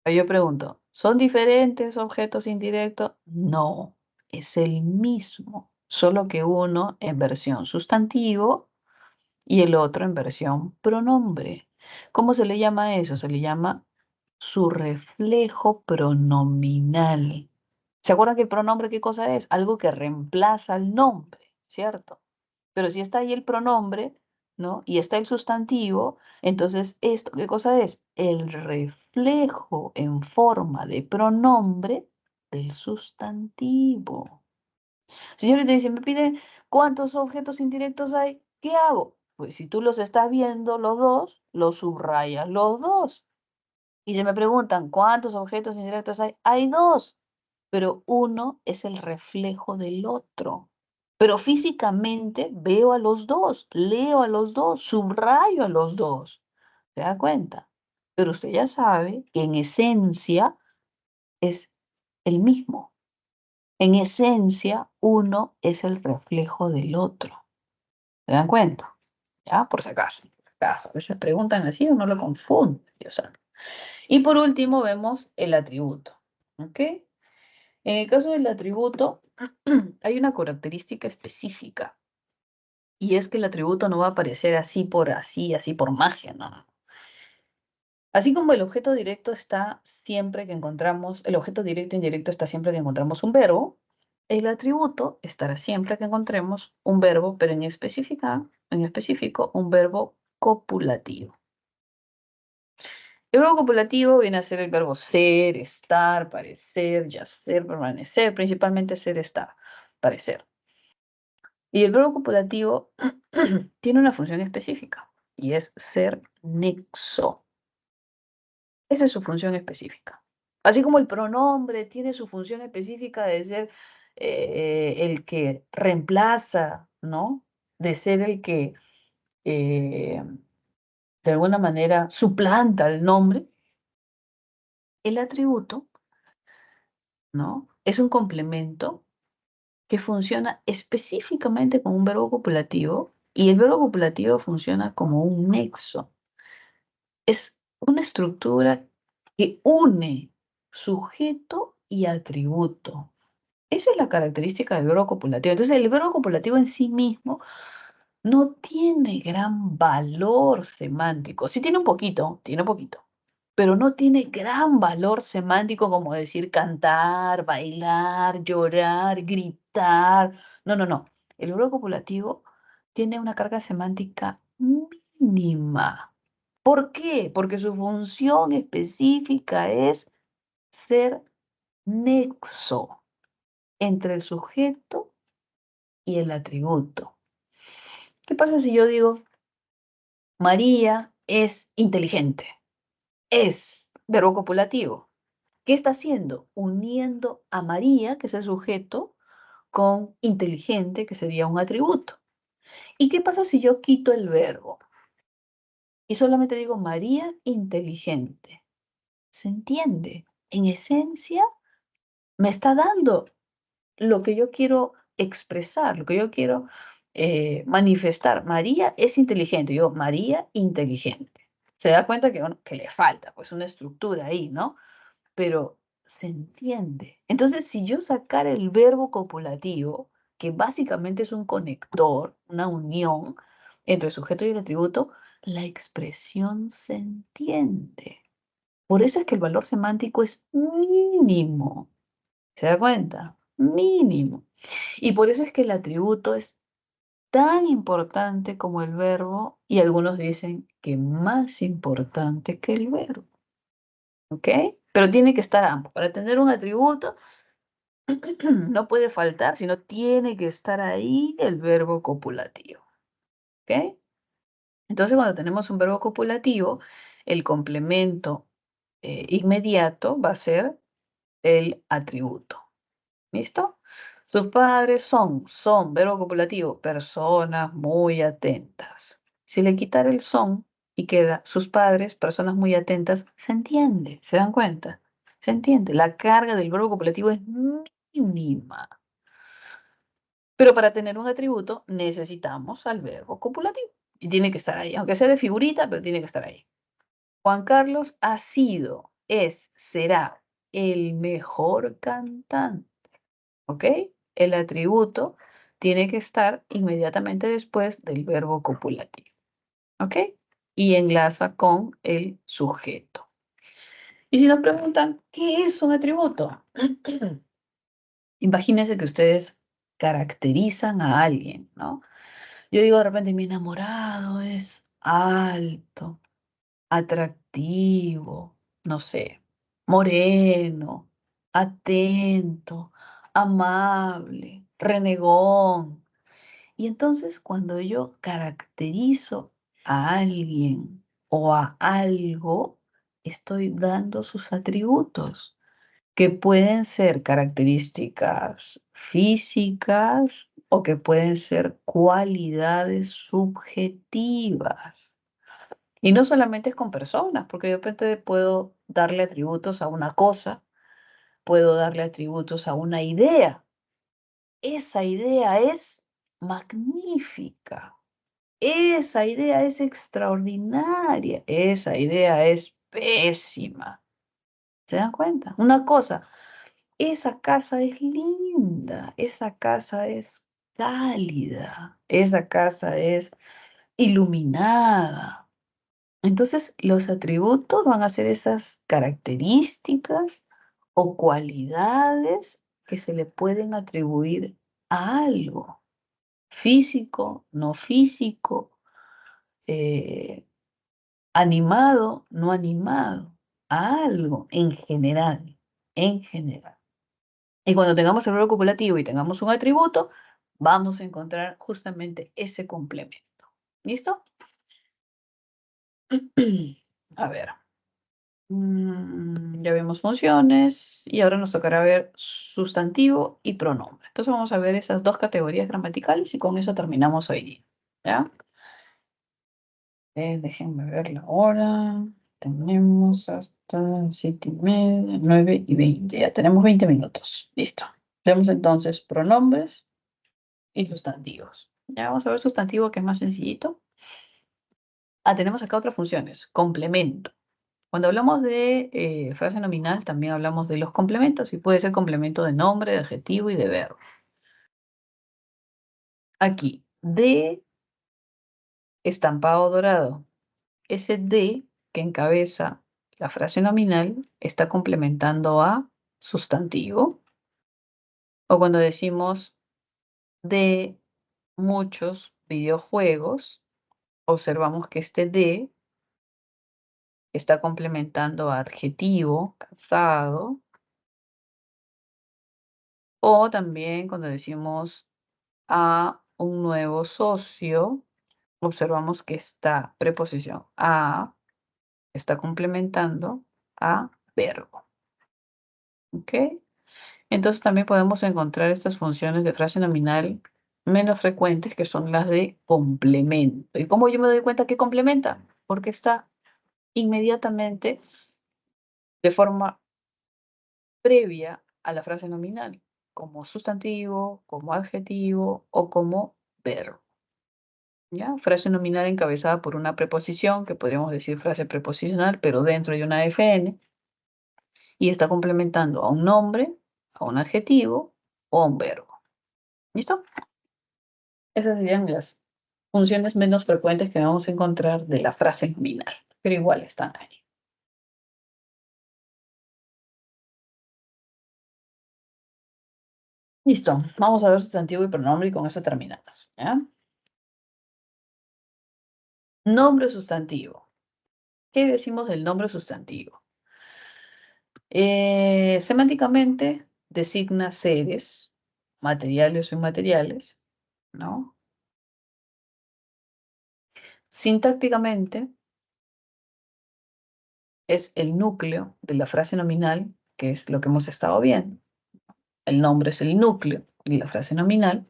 Yo pregunto, ¿son diferentes objetos indirectos? No, es el mismo, solo que uno en versión sustantivo y el otro en versión pronombre. ¿Cómo se le llama eso? Se le llama su reflejo pronominal. ¿Se acuerdan que el pronombre qué cosa es? Algo que reemplaza al nombre, ¿cierto? Pero si está ahí el pronombre, ¿no? Y está el sustantivo, entonces esto, ¿qué cosa es? El reflejo en forma de pronombre del sustantivo. Señorita, dice, me pide cuántos objetos indirectos hay. ¿Qué hago? Pues si tú los estás viendo los dos, los subrayas los dos. Y se me preguntan, ¿cuántos objetos indirectos hay? Hay dos, pero uno es el reflejo del otro. Pero físicamente veo a los dos, leo a los dos, subrayo a los dos. ¿Se da cuenta? Pero usted ya sabe que en esencia es el mismo. En esencia, uno es el reflejo del otro. ¿Se dan cuenta? ¿Ya? Por si acaso. A veces preguntan así, uno lo confunde. Dios santo. Y por último vemos el atributo. ¿Ok? En el caso del atributo, hay una característica específica. Y es que el atributo no va a aparecer así por así, así por magia, no. Así como el objeto directo está siempre que encontramos, el objeto directo e indirecto está siempre que encontramos un verbo, el atributo estará siempre que encontremos un verbo, pero en específico un verbo copulativo. El verbo copulativo viene a ser el verbo ser, estar, parecer, yacer, permanecer, principalmente ser, estar, parecer. Y el verbo copulativo tiene una función específica y es ser nexo. Esa es su función específica. Así como el pronombre tiene su función específica de ser el que reemplaza, ¿no? De ser el que eh, de alguna manera suplanta el nombre, el atributo, ¿no? Es un complemento que funciona específicamente como un verbo copulativo y el verbo copulativo funciona como un nexo. Es una estructura que une sujeto y atributo. Esa es la característica del verbo copulativo. Entonces, el verbo copulativo en sí mismo no tiene gran valor semántico. Sí tiene un poquito, pero no tiene gran valor semántico como decir cantar, bailar, llorar, gritar. No, no, no. El verbo copulativo tiene una carga semántica mínima. ¿Por qué? Porque su función específica es ser nexo. entre el sujeto y el atributo. ¿Qué pasa si yo digo, María es inteligente? Es verbo copulativo. ¿Qué está haciendo? Uniendo a María, que es el sujeto, con inteligente, que sería un atributo. ¿Y qué pasa si yo quito el verbo y solamente digo María inteligente? ¿Se entiende? En esencia, me está dando lo que yo quiero expresar, lo que yo quiero manifestar. María es inteligente. Yo, María inteligente. Se da cuenta que, bueno, que le falta pues una estructura ahí, ¿no? Pero se entiende. Entonces, si yo sacara el verbo copulativo, que básicamente es un conector, una unión entre el sujeto y el atributo, la expresión se entiende. Por eso es que el valor semántico es mínimo. ¿Se da cuenta? Mínimo. Y por eso es que el atributo es tan importante como el verbo y algunos dicen que más importante que el verbo. ¿Ok? Pero tiene que estar ambos. Para tener un atributo no puede faltar, sino tiene que estar ahí el verbo copulativo. ¿Ok? Entonces, cuando tenemos un verbo copulativo, el complemento inmediato va a ser el atributo. ¿Listo? Sus padres son, verbo copulativo, personas muy atentas. Si le quitara el son y queda sus padres, personas muy atentas, se entiende, ¿se dan cuenta? Se entiende. La carga del verbo copulativo es mínima. Pero para tener un atributo necesitamos al verbo copulativo. Y tiene que estar ahí, aunque sea de figurita, pero tiene que estar ahí. Juan Carlos ha sido, es, será el mejor cantante. ¿Ok? El atributo tiene que estar inmediatamente después del verbo copulativo. ¿Ok? Y enlaza con el sujeto. Y si nos preguntan, ¿qué es un atributo? Imagínense que ustedes caracterizan a alguien, ¿no? Yo digo de repente, mi enamorado es alto, atractivo, no sé, moreno, atento, amable, renegón. Y entonces cuando yo caracterizo a alguien o a algo, estoy dando sus atributos, que pueden ser características físicas o que pueden ser cualidades subjetivas. Y no solamente es con personas, porque de repente puedo darle atributos a una cosa, puedo darle atributos a una idea. Esa idea es magnífica. Esa idea es extraordinaria. Esa idea es pésima. ¿Se dan cuenta? Una cosa, esa casa es linda, esa casa es cálida, esa casa es iluminada. Entonces, los atributos van a ser esas características o cualidades que se le pueden atribuir a algo, físico, no físico, eh, animado, no animado, a algo en general, en general. Y cuando tengamos el verbo copulativo y tengamos un atributo, vamos a encontrar justamente ese complemento. ¿Listo? A ver. Ya vemos funciones y ahora nos tocará ver sustantivo y pronombre. Entonces vamos a ver esas dos categorías gramaticales y con eso terminamos hoy día. ¿Ya? Déjenme ver la hora. Tenemos hasta 7:30, 9:20. Ya tenemos 20 minutos. Listo. Vemos entonces pronombres y sustantivos. Ya vamos a ver sustantivo que es más sencillito. Tenemos acá otras funciones. Complemento. Cuando hablamos de frase nominal, también hablamos de los complementos y puede ser complemento de nombre, de adjetivo y de verbo. Aquí, de estampado dorado. Ese de que encabeza la frase nominal está complementando a sustantivo. O cuando decimos de muchos videojuegos, observamos que este de está complementando a adjetivo, cansado, O también cuando decimos a un nuevo socio, observamos que esta preposición a está complementando a verbo. ¿Ok? Entonces también podemos encontrar estas funciones de frase nominal menos frecuentes, que son las de complemento. ¿Y cómo yo me doy cuenta que complementa? Porque está inmediatamente de forma previa a la frase nominal, como sustantivo, como adjetivo o como verbo. ¿Ya? Frase nominal encabezada por una preposición, que podríamos decir frase preposicional, pero dentro de una FN, y está complementando a un nombre, a un adjetivo o a un verbo. ¿Listo? Esas serían las funciones menos frecuentes que vamos a encontrar de la frase nominal, pero igual están ahí. Listo, vamos a ver sustantivo y pronombre y con eso terminamos. ¿Ya? Nombre sustantivo. ¿Qué decimos del nombre sustantivo? Semánticamente designa seres, materiales o inmateriales, ¿no? Sintácticamente es el núcleo de la frase nominal, que es lo que hemos estado viendo. El nombre es el núcleo de la frase nominal.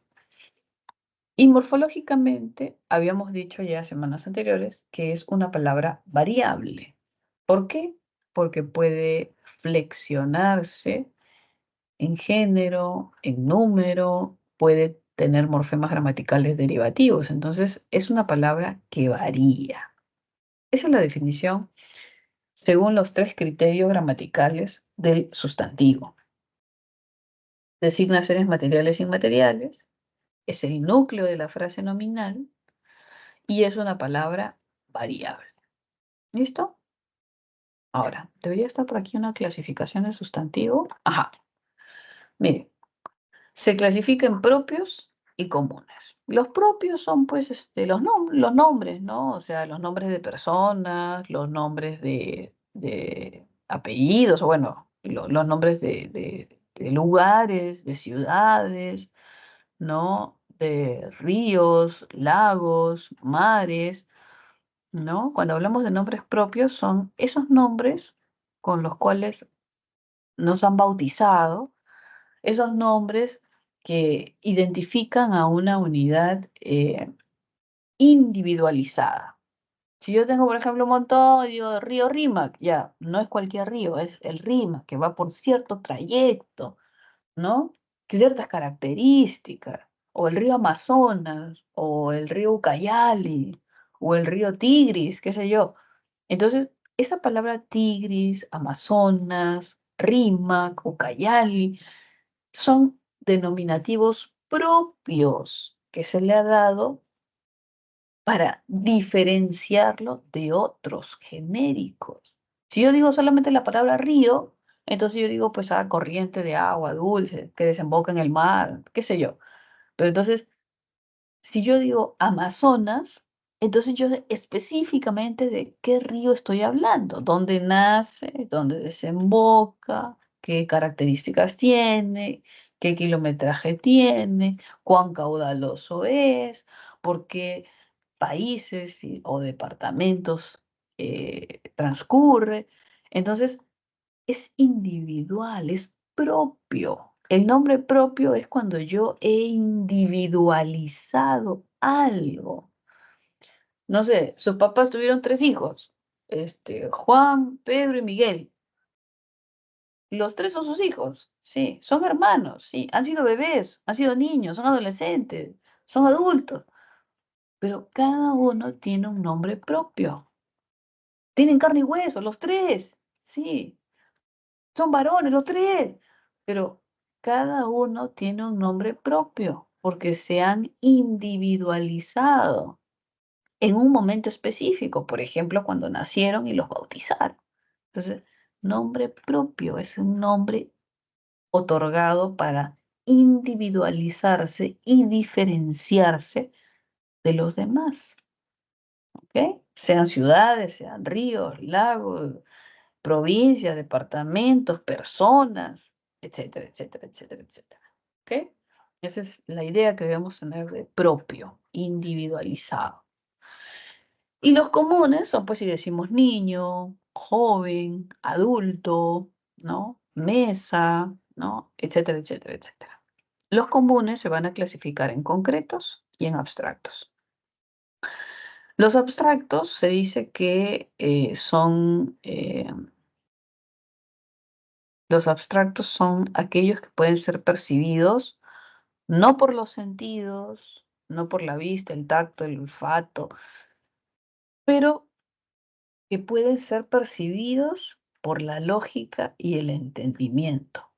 Y morfológicamente, habíamos dicho ya semanas anteriores que es una palabra variable. ¿Por qué? Porque puede flexionarse en género, en número, puede tener morfemas gramaticales derivativos. Entonces, es una palabra que varía. Esa es la definición según los tres criterios gramaticales del sustantivo. Designa seres materiales e inmateriales, es el núcleo de la frase nominal y es una palabra variable. ¿Listo? Ahora, debería estar por aquí una clasificación de sustantivo. Ajá, mire, se clasifica en propios y comunes. Los propios son, pues, los nombres, ¿no? O sea, los nombres de personas, los nombres de apellidos, o bueno, los nombres de lugares, de ciudades, ¿no? De ríos, lagos, mares, ¿no? Cuando hablamos de nombres propios, son esos nombres con los cuales nos han bautizado, esos nombres que identifican a una unidad individualizada. Si yo tengo, por ejemplo, un montón, digo, río Rímac, ya, no es cualquier río, es el Rímac, que va por cierto trayecto, ¿no? Ciertas características, o el río Amazonas, o el río Ucayali, o el río Tigris, qué sé yo. Entonces, esa palabra Tigris, Amazonas, Rímac, Ucayali, son denominativos propios que se le ha dado para diferenciarlo de otros genéricos. Si yo digo solamente la palabra río, entonces yo digo pues corriente de agua dulce que desemboca en el mar, qué sé yo. Pero entonces, si yo digo Amazonas, entonces yo sé específicamente de qué río estoy hablando, dónde nace, dónde desemboca, qué características tiene, qué kilometraje tiene, cuán caudaloso es, por qué países o departamentos transcurre. Entonces, es individual, es propio. El nombre propio es cuando yo he individualizado algo. No sé, sus papás tuvieron tres hijos, Juan, Pedro y Miguel. Los tres son sus hijos, sí, son hermanos, sí, han sido bebés, han sido niños, son adolescentes, son adultos, pero cada uno tiene un nombre propio. Tienen carne y hueso, los tres, sí, son varones los tres, pero cada uno tiene un nombre propio porque se han individualizado en un momento específico, por ejemplo, cuando nacieron y los bautizaron. Entonces, nombre propio es un nombre otorgado para individualizarse y diferenciarse de los demás, ¿ok? Sean ciudades, sean ríos, lagos, provincias, departamentos, personas, etcétera, etcétera, etcétera, etcétera. ¿ok? Esa es la idea que debemos tener de propio, individualizado. Y los comunes son, pues, si decimos niño, joven, adulto, ¿no? Mesa, ¿no? Etcétera, etcétera, etcétera. Los comunes se van a clasificar en concretos y en abstractos. Los abstractos se dice que los abstractos son aquellos que pueden ser percibidos no por los sentidos, no por la vista, el tacto, el olfato, pero que pueden ser percibidos por la lógica y el entendimiento.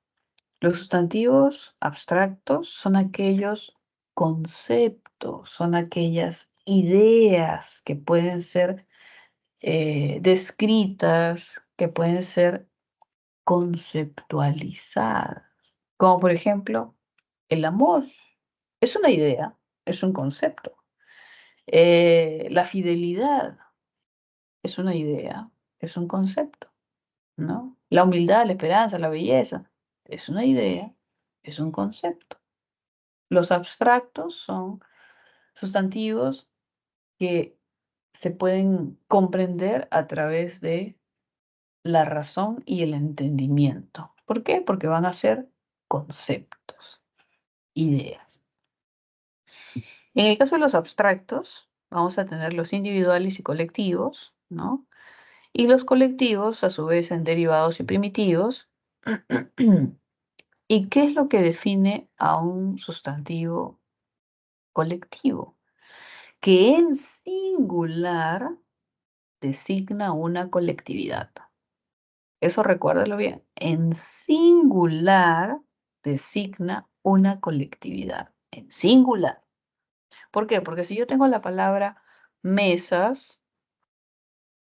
Los sustantivos abstractos son aquellos conceptos, son aquellas ideas que pueden ser descritas, que pueden ser conceptualizadas. Como por ejemplo, el amor es una idea, es un concepto. La fidelidad es una idea, es un concepto, ¿no? La humildad, la esperanza, la belleza es una idea, es un concepto. Los abstractos son sustantivos que se pueden comprender a través de la razón y el entendimiento. ¿Por qué? Porque van a ser conceptos, ideas. En el caso de los abstractos, vamos a tener los individuales y colectivos, ¿no? Y los colectivos, a su vez, en derivados y primitivos. ¿Y qué es lo que define a un sustantivo colectivo? Que en singular designa una colectividad. Eso recuérdalo bien. En singular designa una colectividad. En singular. ¿Por qué? Porque si yo tengo la palabra mesas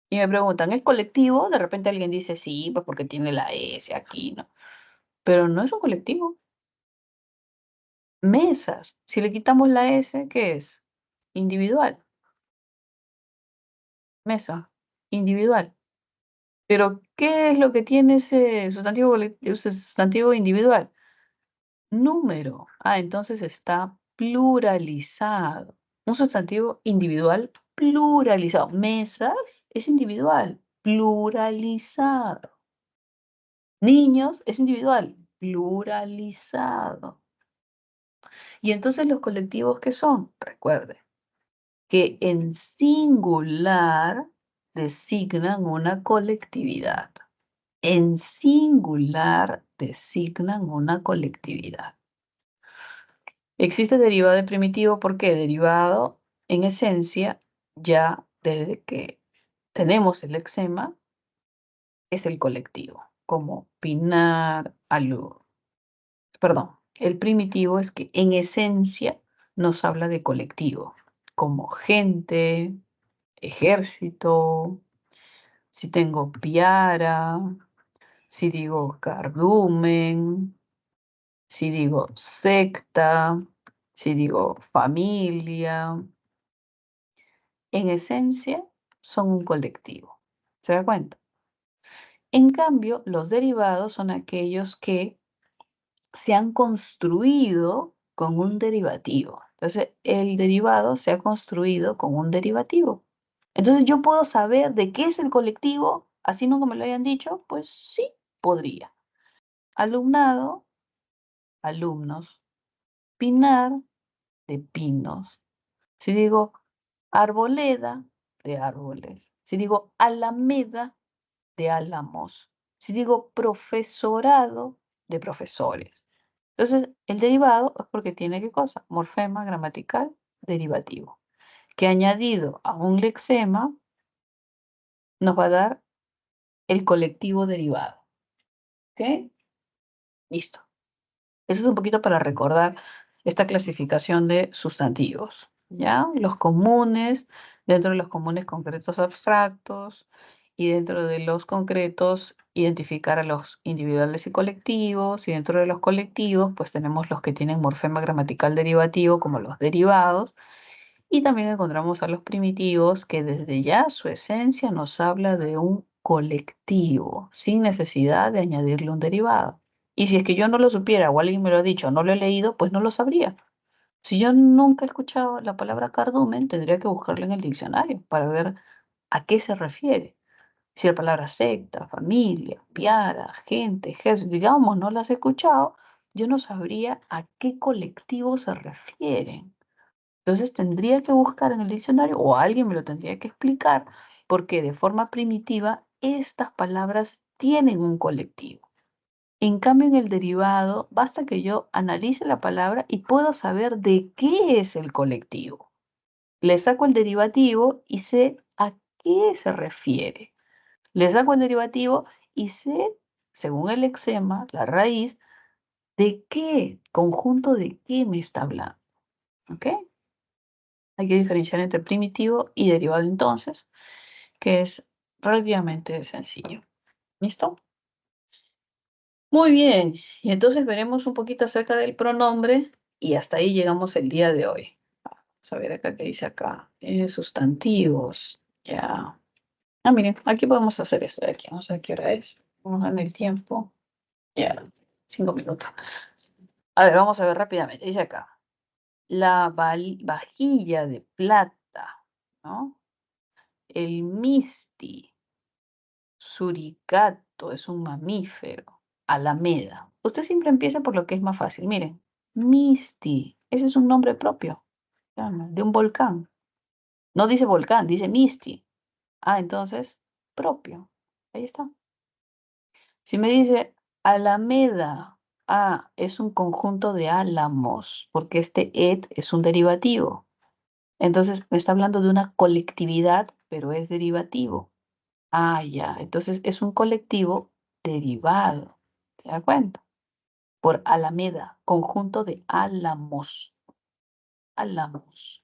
y me preguntan, ¿es colectivo? De repente alguien dice sí, pues porque tiene la S aquí, ¿no? Pero no es un colectivo. Mesas. Si le quitamos la S, ¿qué es? Individual. Mesa. Individual. Pero, ¿qué es lo que tiene ese sustantivo individual? Número. Ah, entonces está pluralizado. Un sustantivo individual pluralizado. Mesas es individual, pluralizado. Niños es individual, pluralizado. Y entonces los colectivos, ¿qué son? Recuerde que en singular designan una colectividad. En singular designan una colectividad. Existe derivado de primitivo, ¿por qué? Derivado, en esencia, ya desde que tenemos el lexema, es el colectivo, como pinar, alud. Perdón, el primitivo es que en esencia nos habla de colectivo, como gente, ejército, si tengo piara, si digo cardumen, si digo secta, si digo familia, en esencia son un colectivo. ¿Se da cuenta? En cambio, los derivados son aquellos que se han construido con un derivativo. Entonces, el derivado se ha construido con un derivativo. Entonces, yo puedo saber de qué es el colectivo, así no me lo hayan dicho, pues sí, podría. Alumnado, alumnos. Pinar, de pinos. Si digo arboleda, de árboles. Si digo alameda, de álamos. Si digo profesorado, de profesores. Entonces, el derivado es porque tiene qué cosa? Morfema gramatical derivativo, que añadido a un lexema nos va a dar el colectivo derivado. ¿Ok? Listo. Eso es un poquito para recordar esta clasificación de sustantivos, ¿ya? Los comunes, dentro de los comunes concretos abstractos, y dentro de los concretos identificar a los individuales y colectivos, y dentro de los colectivos pues tenemos los que tienen morfema gramatical derivativo como los derivados, y también encontramos a los primitivos que desde ya su esencia nos habla de un colectivo, sin necesidad de añadirle un derivado. Y si es que yo no lo supiera o alguien me lo ha dicho, no lo he leído, pues no lo sabría. Si yo nunca he escuchado la palabra cardumen, tendría que buscarla en el diccionario para ver a qué se refiere. Si la palabra secta, familia, piara, gente, ejército, digamos, no las he escuchado, yo no sabría a qué colectivo se refieren. Entonces tendría que buscar en el diccionario o alguien me lo tendría que explicar porque de forma primitiva estas palabras tienen un colectivo. En cambio, en el derivado, basta que yo analice la palabra y puedo saber de qué es el colectivo. Le saco el derivativo y sé a qué se refiere. Le saco el derivativo y sé, según el lexema, la raíz, de qué conjunto de qué me está hablando. ¿Ok? Hay que diferenciar entre primitivo y derivado entonces, que es relativamente sencillo. ¿Listo? Muy bien. Y entonces veremos un poquito acerca del pronombre y hasta ahí llegamos el día de hoy. Vamos a ver acá qué dice acá. Sustantivos. Ya. Ah, miren, aquí podemos hacer esto de aquí. Vamos a ver qué hora es. Vamos en el tiempo. Ya, 5 minutos. A ver, vamos a ver rápidamente. Dice acá. La vajilla de plata, ¿no? El misti. Suricato es un mamífero. Alameda. Usted siempre empieza por lo que es más fácil. Miren, Misti. Ese es un nombre propio, de un volcán. No dice volcán, dice Misti. Ah, entonces, propio. Ahí está. Si me dice Alameda, ah, es un conjunto de álamos, porque este et es un derivativo. Entonces, me está hablando de una colectividad, pero es derivativo. Ah, ya. Entonces es un colectivo derivado. ¿Se da cuenta? Por Alameda, conjunto de álamos. Álamos.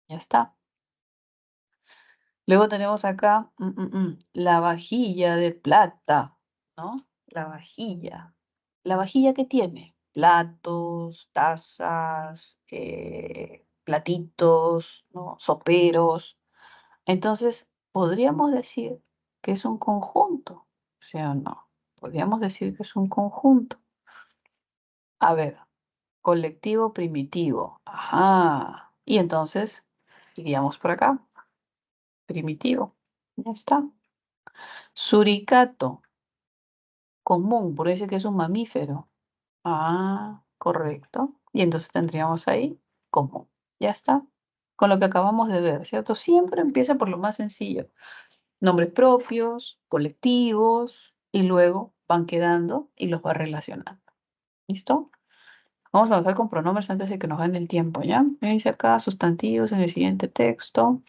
Ya está. Luego tenemos acá la vajilla de plata, ¿no? La vajilla. ¿La vajilla qué tiene? Platos, tazas, platitos, ¿no? Soperos. Entonces, podríamos decir que es un conjunto, ¿sí o no? Podríamos decir que es un conjunto. A ver, colectivo primitivo. Ajá. Y entonces, iríamos por acá. Primitivo. Ya está. Suricato, común, por eso que es un mamífero. Ah, correcto. Y entonces tendríamos ahí común. Ya está. Con lo que acabamos de ver, ¿cierto? Siempre empieza por lo más sencillo. Nombres propios, colectivos, y luego van quedando y los va relacionando. ¿Listo? Vamos a avanzar con pronombres antes de que nos gane el tiempo, ¿ya? Me dice acá sustantivos en el siguiente texto.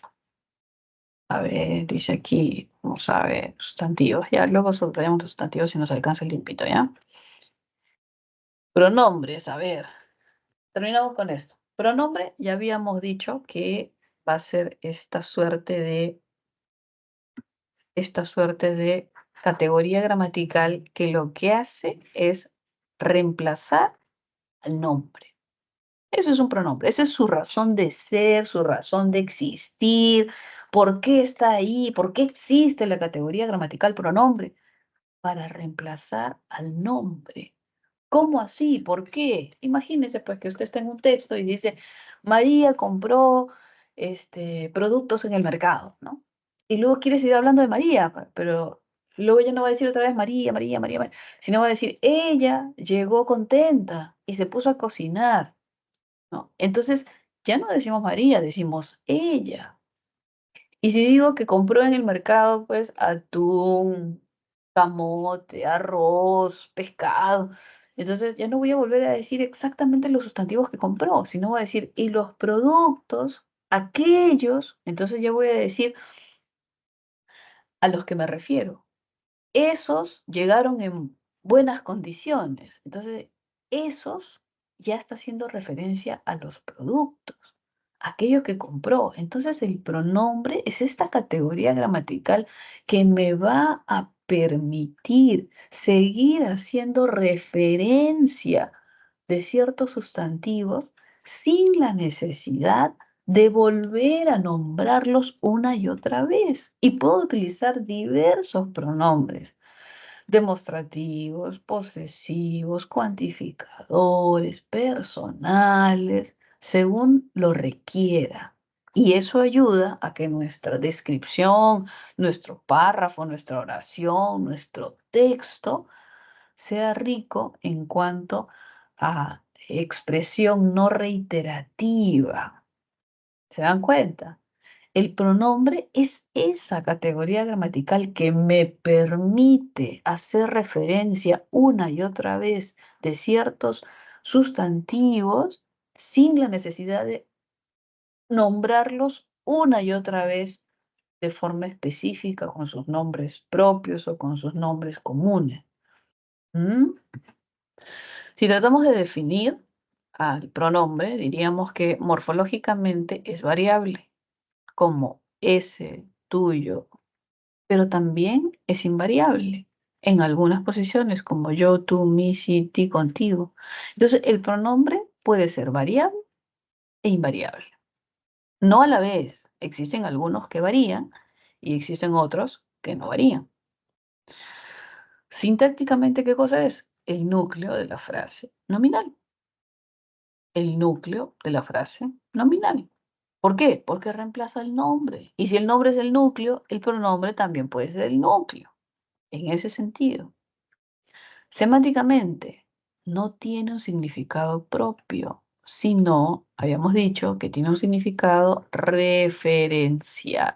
A ver, dice aquí, vamos a ver, sustantivos. Ya, luego subrayamos los sustantivos si nos alcanza el limpito, ¿ya? Pronombres, a ver. Terminamos con esto. Pronombre, ya habíamos dicho que va a ser esta suerte de categoría gramatical que lo que hace es reemplazar al nombre. Eso es un pronombre, esa es su razón de ser, su razón de existir, por qué está ahí, por qué existe la categoría gramatical pronombre, para reemplazar al nombre. ¿Cómo así? ¿Por qué? Imagínese pues que usted está en un texto y dice, María compró productos en el mercado, ¿no? Y luego quiere seguir hablando de María, pero luego ya no va a decir otra vez María, María, María, María, sino va a decir, ella llegó contenta y se puso a cocinar, ¿no? Entonces, ya no decimos María, decimos ella. Y si digo que compró en el mercado, pues atún, camote, arroz, pescado, entonces ya no voy a volver a decir exactamente los sustantivos que compró, sino voy a decir, y los productos, aquellos, entonces ya voy a decir a los que me refiero. Esos llegaron en buenas condiciones. Entonces, esos ya está haciendo referencia a los productos, aquello que compró. Entonces, el pronombre es esta categoría gramatical que me va a permitir seguir haciendo referencia de ciertos sustantivos sin la necesidad de volver a nombrarlos una y otra vez. Y puedo utilizar diversos pronombres. demostrativos, posesivos, cuantificadores, personales, según lo requiera. Y eso ayuda a que nuestra descripción, nuestro párrafo, nuestra oración, nuestro texto sea rico en cuanto a expresión no reiterativa. ¿Se dan cuenta? El pronombre es esa categoría gramatical que me permite hacer referencia una y otra vez de ciertos sustantivos sin la necesidad de nombrarlos una y otra vez de forma específica con sus nombres propios o con sus nombres comunes. ¿Mm? Si tratamos de definir al pronombre, diríamos que morfológicamente es variable, como ese, tuyo, pero también es invariable en algunas posiciones, como yo, tú, mi, si, ti, contigo. Entonces, el pronombre puede ser variable e invariable. No a la vez. Existen algunos que varían y existen otros que no varían. Sintácticamente, ¿qué cosa es? El núcleo de la frase nominal. El núcleo de la frase nominal. ¿Por qué? Porque reemplaza el nombre. Y si el nombre es el núcleo, el pronombre también puede ser el núcleo. En ese sentido. Semánticamente, no tiene un significado propio, sino, habíamos dicho que tiene un significado referencial.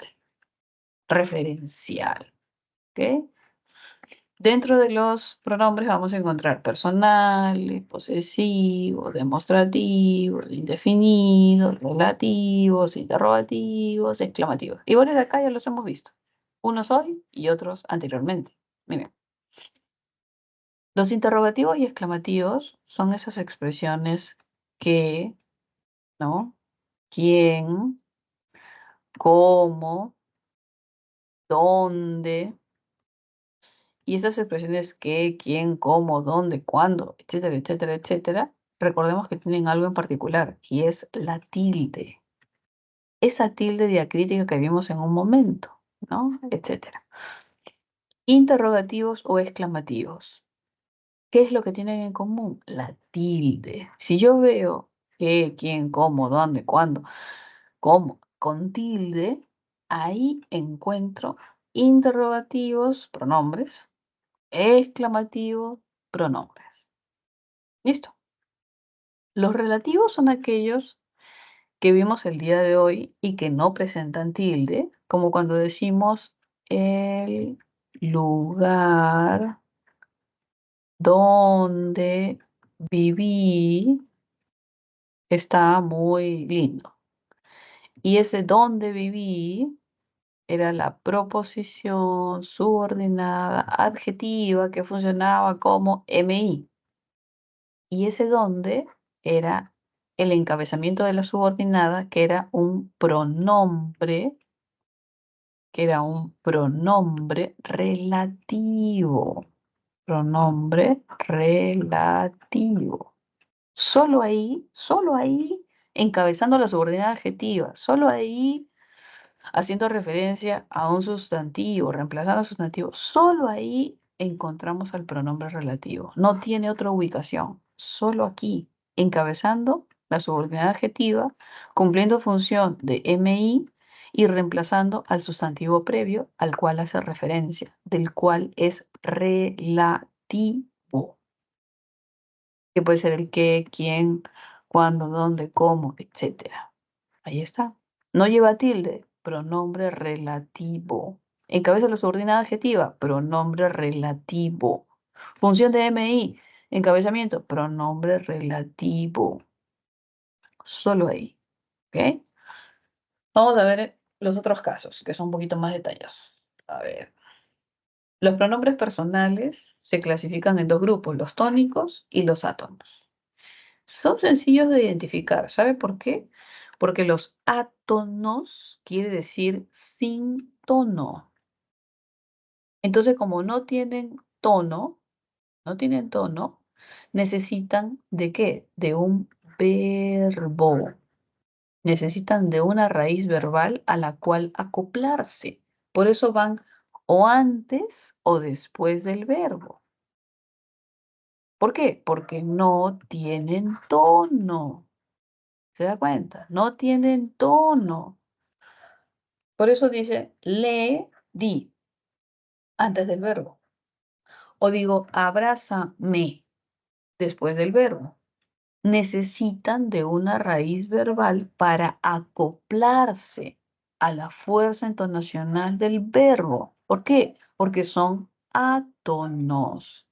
Referencial. ¿Ok? Dentro de los pronombres vamos a encontrar personales, posesivos, demostrativos, indefinidos, relativos, interrogativos, exclamativos. Y bueno, de acá ya los hemos visto. Unos hoy y otros anteriormente. Miren, los interrogativos y exclamativos son esas expresiones que, ¿no? ¿Quién? ¿Cómo? ¿Dónde? Y esas expresiones qué, quién, cómo, dónde, cuándo, etcétera, etcétera, etcétera, recordemos que tienen algo en particular y es la tilde. Esa tilde diacrítica que vimos en un momento, ¿no? Etcétera. Interrogativos o exclamativos. ¿Qué es lo que tienen en común? La tilde. Si yo veo qué, quién, cómo, dónde, cuándo, cómo, con tilde, ahí encuentro interrogativos, pronombres, exclamativos, pronombres. ¿Listo? Los relativos son aquellos que vimos el día de hoy y que no presentan tilde, como cuando decimos el lugar donde viví está muy lindo. Y ese donde viví era la proposición subordinada adjetiva que funcionaba como MI. Y ese donde era el encabezamiento de la subordinada, que era un pronombre relativo. Pronombre relativo. Solo ahí, encabezando la subordinada adjetiva, solo ahí, haciendo referencia a un sustantivo, reemplazando el sustantivo, solo ahí encontramos al pronombre relativo. No tiene otra ubicación, solo aquí, encabezando la subordinada adjetiva, cumpliendo función de MI y reemplazando al sustantivo previo al cual hace referencia, del cual es relativo, que puede ser el qué, quién, cuándo, dónde, cómo, etcétera. Ahí está. No lleva tilde, pronombre relativo. Encabeza la subordinada adjetiva, pronombre relativo. Función de MI, encabezamiento, pronombre relativo. Solo ahí. ¿Ok? Vamos a ver los otros casos, que son un poquito más detallados. A ver. Los pronombres personales se clasifican en dos grupos, los tónicos y los átonos. Son sencillos de identificar. ¿Sabe por qué? Porque los átonos quiere decir sin tono. Entonces, como no tienen tono, necesitan ¿de qué? De un verbo. Necesitan de una raíz verbal a la cual acoplarse. Por eso van o antes o después del verbo. ¿Por qué? Porque no tienen tono. ¿Se da cuenta? No tienen tono. Por eso dice le di antes del verbo. O digo abrázame después del verbo. Necesitan de una raíz verbal para acoplarse a la fuerza entonacional del verbo. ¿Por qué? Porque son átonos,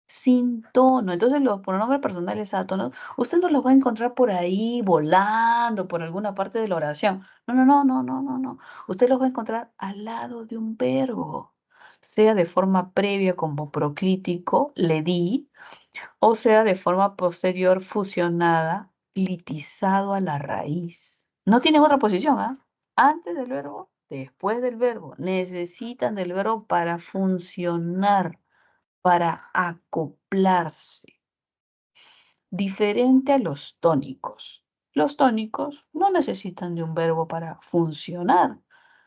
sin tono. Entonces los pronombres personales átonos, usted no los va a encontrar por ahí volando por alguna parte de la oración. No, no, no, no, no, no, no. Usted los va a encontrar al lado de un verbo, sea de forma previa como proclítico, le di, o sea de forma posterior fusionada, litizado a la raíz. No tienen otra posición, ¿ah? Antes del verbo, después del verbo. Necesitan del verbo para funcionar, para acoplarse, diferente a los tónicos. Los tónicos no necesitan de un verbo para funcionar.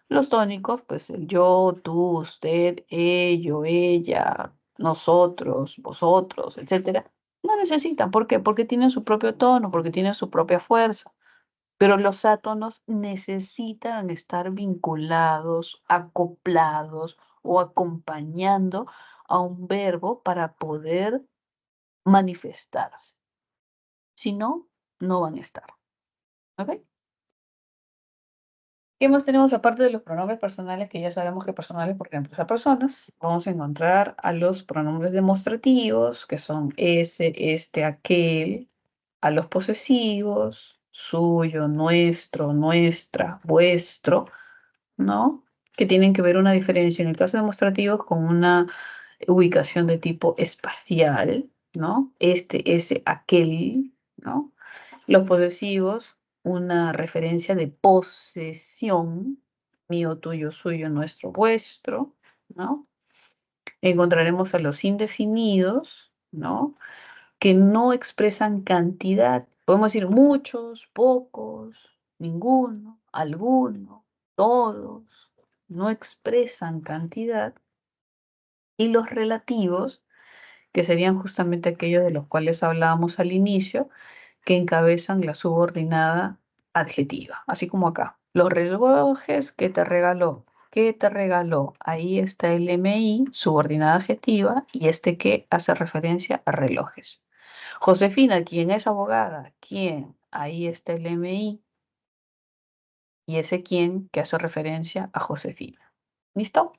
Los tónicos, pues el yo, tú, usted, ello, ella, nosotros, vosotros, etcétera, no necesitan. ¿Por qué? Porque tienen su propio tono, porque tienen su propia fuerza. Pero los átonos necesitan estar vinculados, acoplados o acompañando a un verbo para poder manifestarse. Si no, no van a estar. ¿Ok? ¿Qué más tenemos aparte de los pronombres personales, que ya sabemos que personales porque empieza personas? Vamos a encontrar a los pronombres demostrativos, que son ese, este, aquel, a los posesivos, suyo, nuestro, nuestra, vuestro, ¿no? Que tienen que ver una diferencia en el caso demostrativo con una ubicación de tipo espacial, ¿no? Este, ese, aquel, ¿no? Los posesivos, una referencia de posesión, mío, tuyo, suyo, nuestro, vuestro, ¿no? Encontraremos a los indefinidos, ¿no? Que no expresan cantidad. Podemos decir muchos, pocos, ninguno, alguno, todos, no expresan cantidad. Y los relativos, que serían justamente aquellos de los cuales hablábamos al inicio, que encabezan la subordinada adjetiva, así como acá. Los relojes que te regaló. ¿Qué te regaló? Ahí está el MI, subordinada adjetiva, y este que hace referencia a relojes. Josefina, ¿quién es abogada? ¿Quién? Ahí está el MI y ese quién que hace referencia a Josefina. ¿Listo?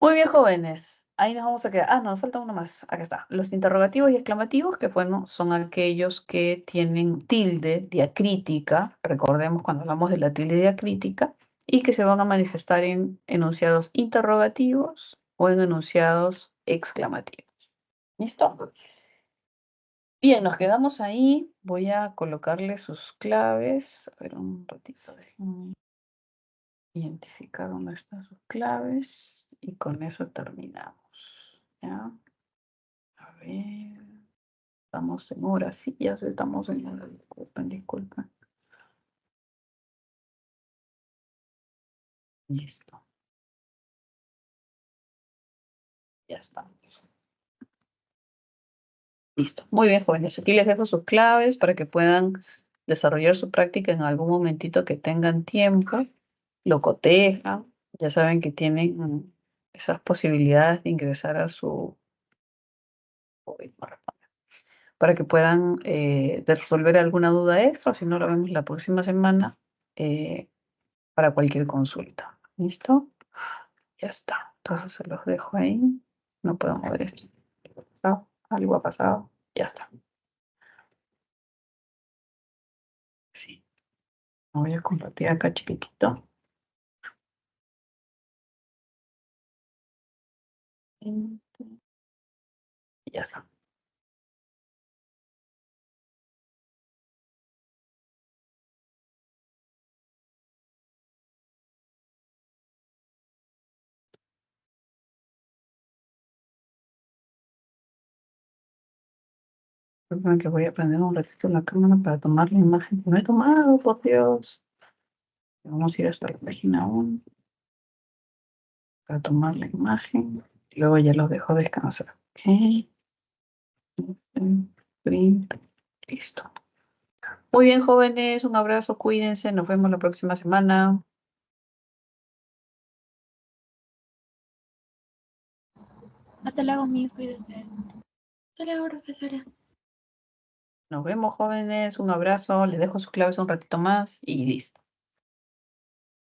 Muy bien, jóvenes. Ahí nos vamos a quedar. Ah, no, nos falta uno más. Acá está. Los interrogativos y exclamativos, que bueno, son aquellos que tienen tilde diacrítica. Recordemos cuando hablamos de la tilde diacrítica. Y que se van a manifestar en enunciados interrogativos o en enunciados exclamativos. ¿Listo? Bien, nos quedamos ahí. Voy a colocarle sus claves. A ver, un ratito. Déjenme identificar dónde están sus claves. Y con eso terminamos. ¿Ya? A ver. Estamos en hora. Sí, ya estamos en hora. Disculpen, disculpen. Listo. Ya estamos. Listo. Muy bien, jóvenes. Aquí les dejo sus claves para que puedan desarrollar su práctica en algún momentito que tengan tiempo. Lo cotejan. Ya saben que tienen esas posibilidades de ingresar a su para que puedan resolver alguna duda extra, si no lo vemos la próxima semana eh, para cualquier consulta. ¿Listo? Ya está. Entonces se los dejo ahí. No puedo mover esto. Algo ha pasado. Ya está. Sí. Voy a compartir acá chiquitito. Y ya está. Recuerden que voy a prender un ratito la cámara para tomar la imagen que no he tomado, por Dios. Vamos a ir hasta la página 1. Para tomar la imagen. Luego ya los dejo descansar. Ok. Print. Listo. Muy bien, jóvenes. Un abrazo. Cuídense. Nos vemos la próxima semana. Hasta luego, mis, cuídense. Hasta luego, profesora. Nos vemos, jóvenes. Un abrazo. Les dejo sus claves un ratito más y listo.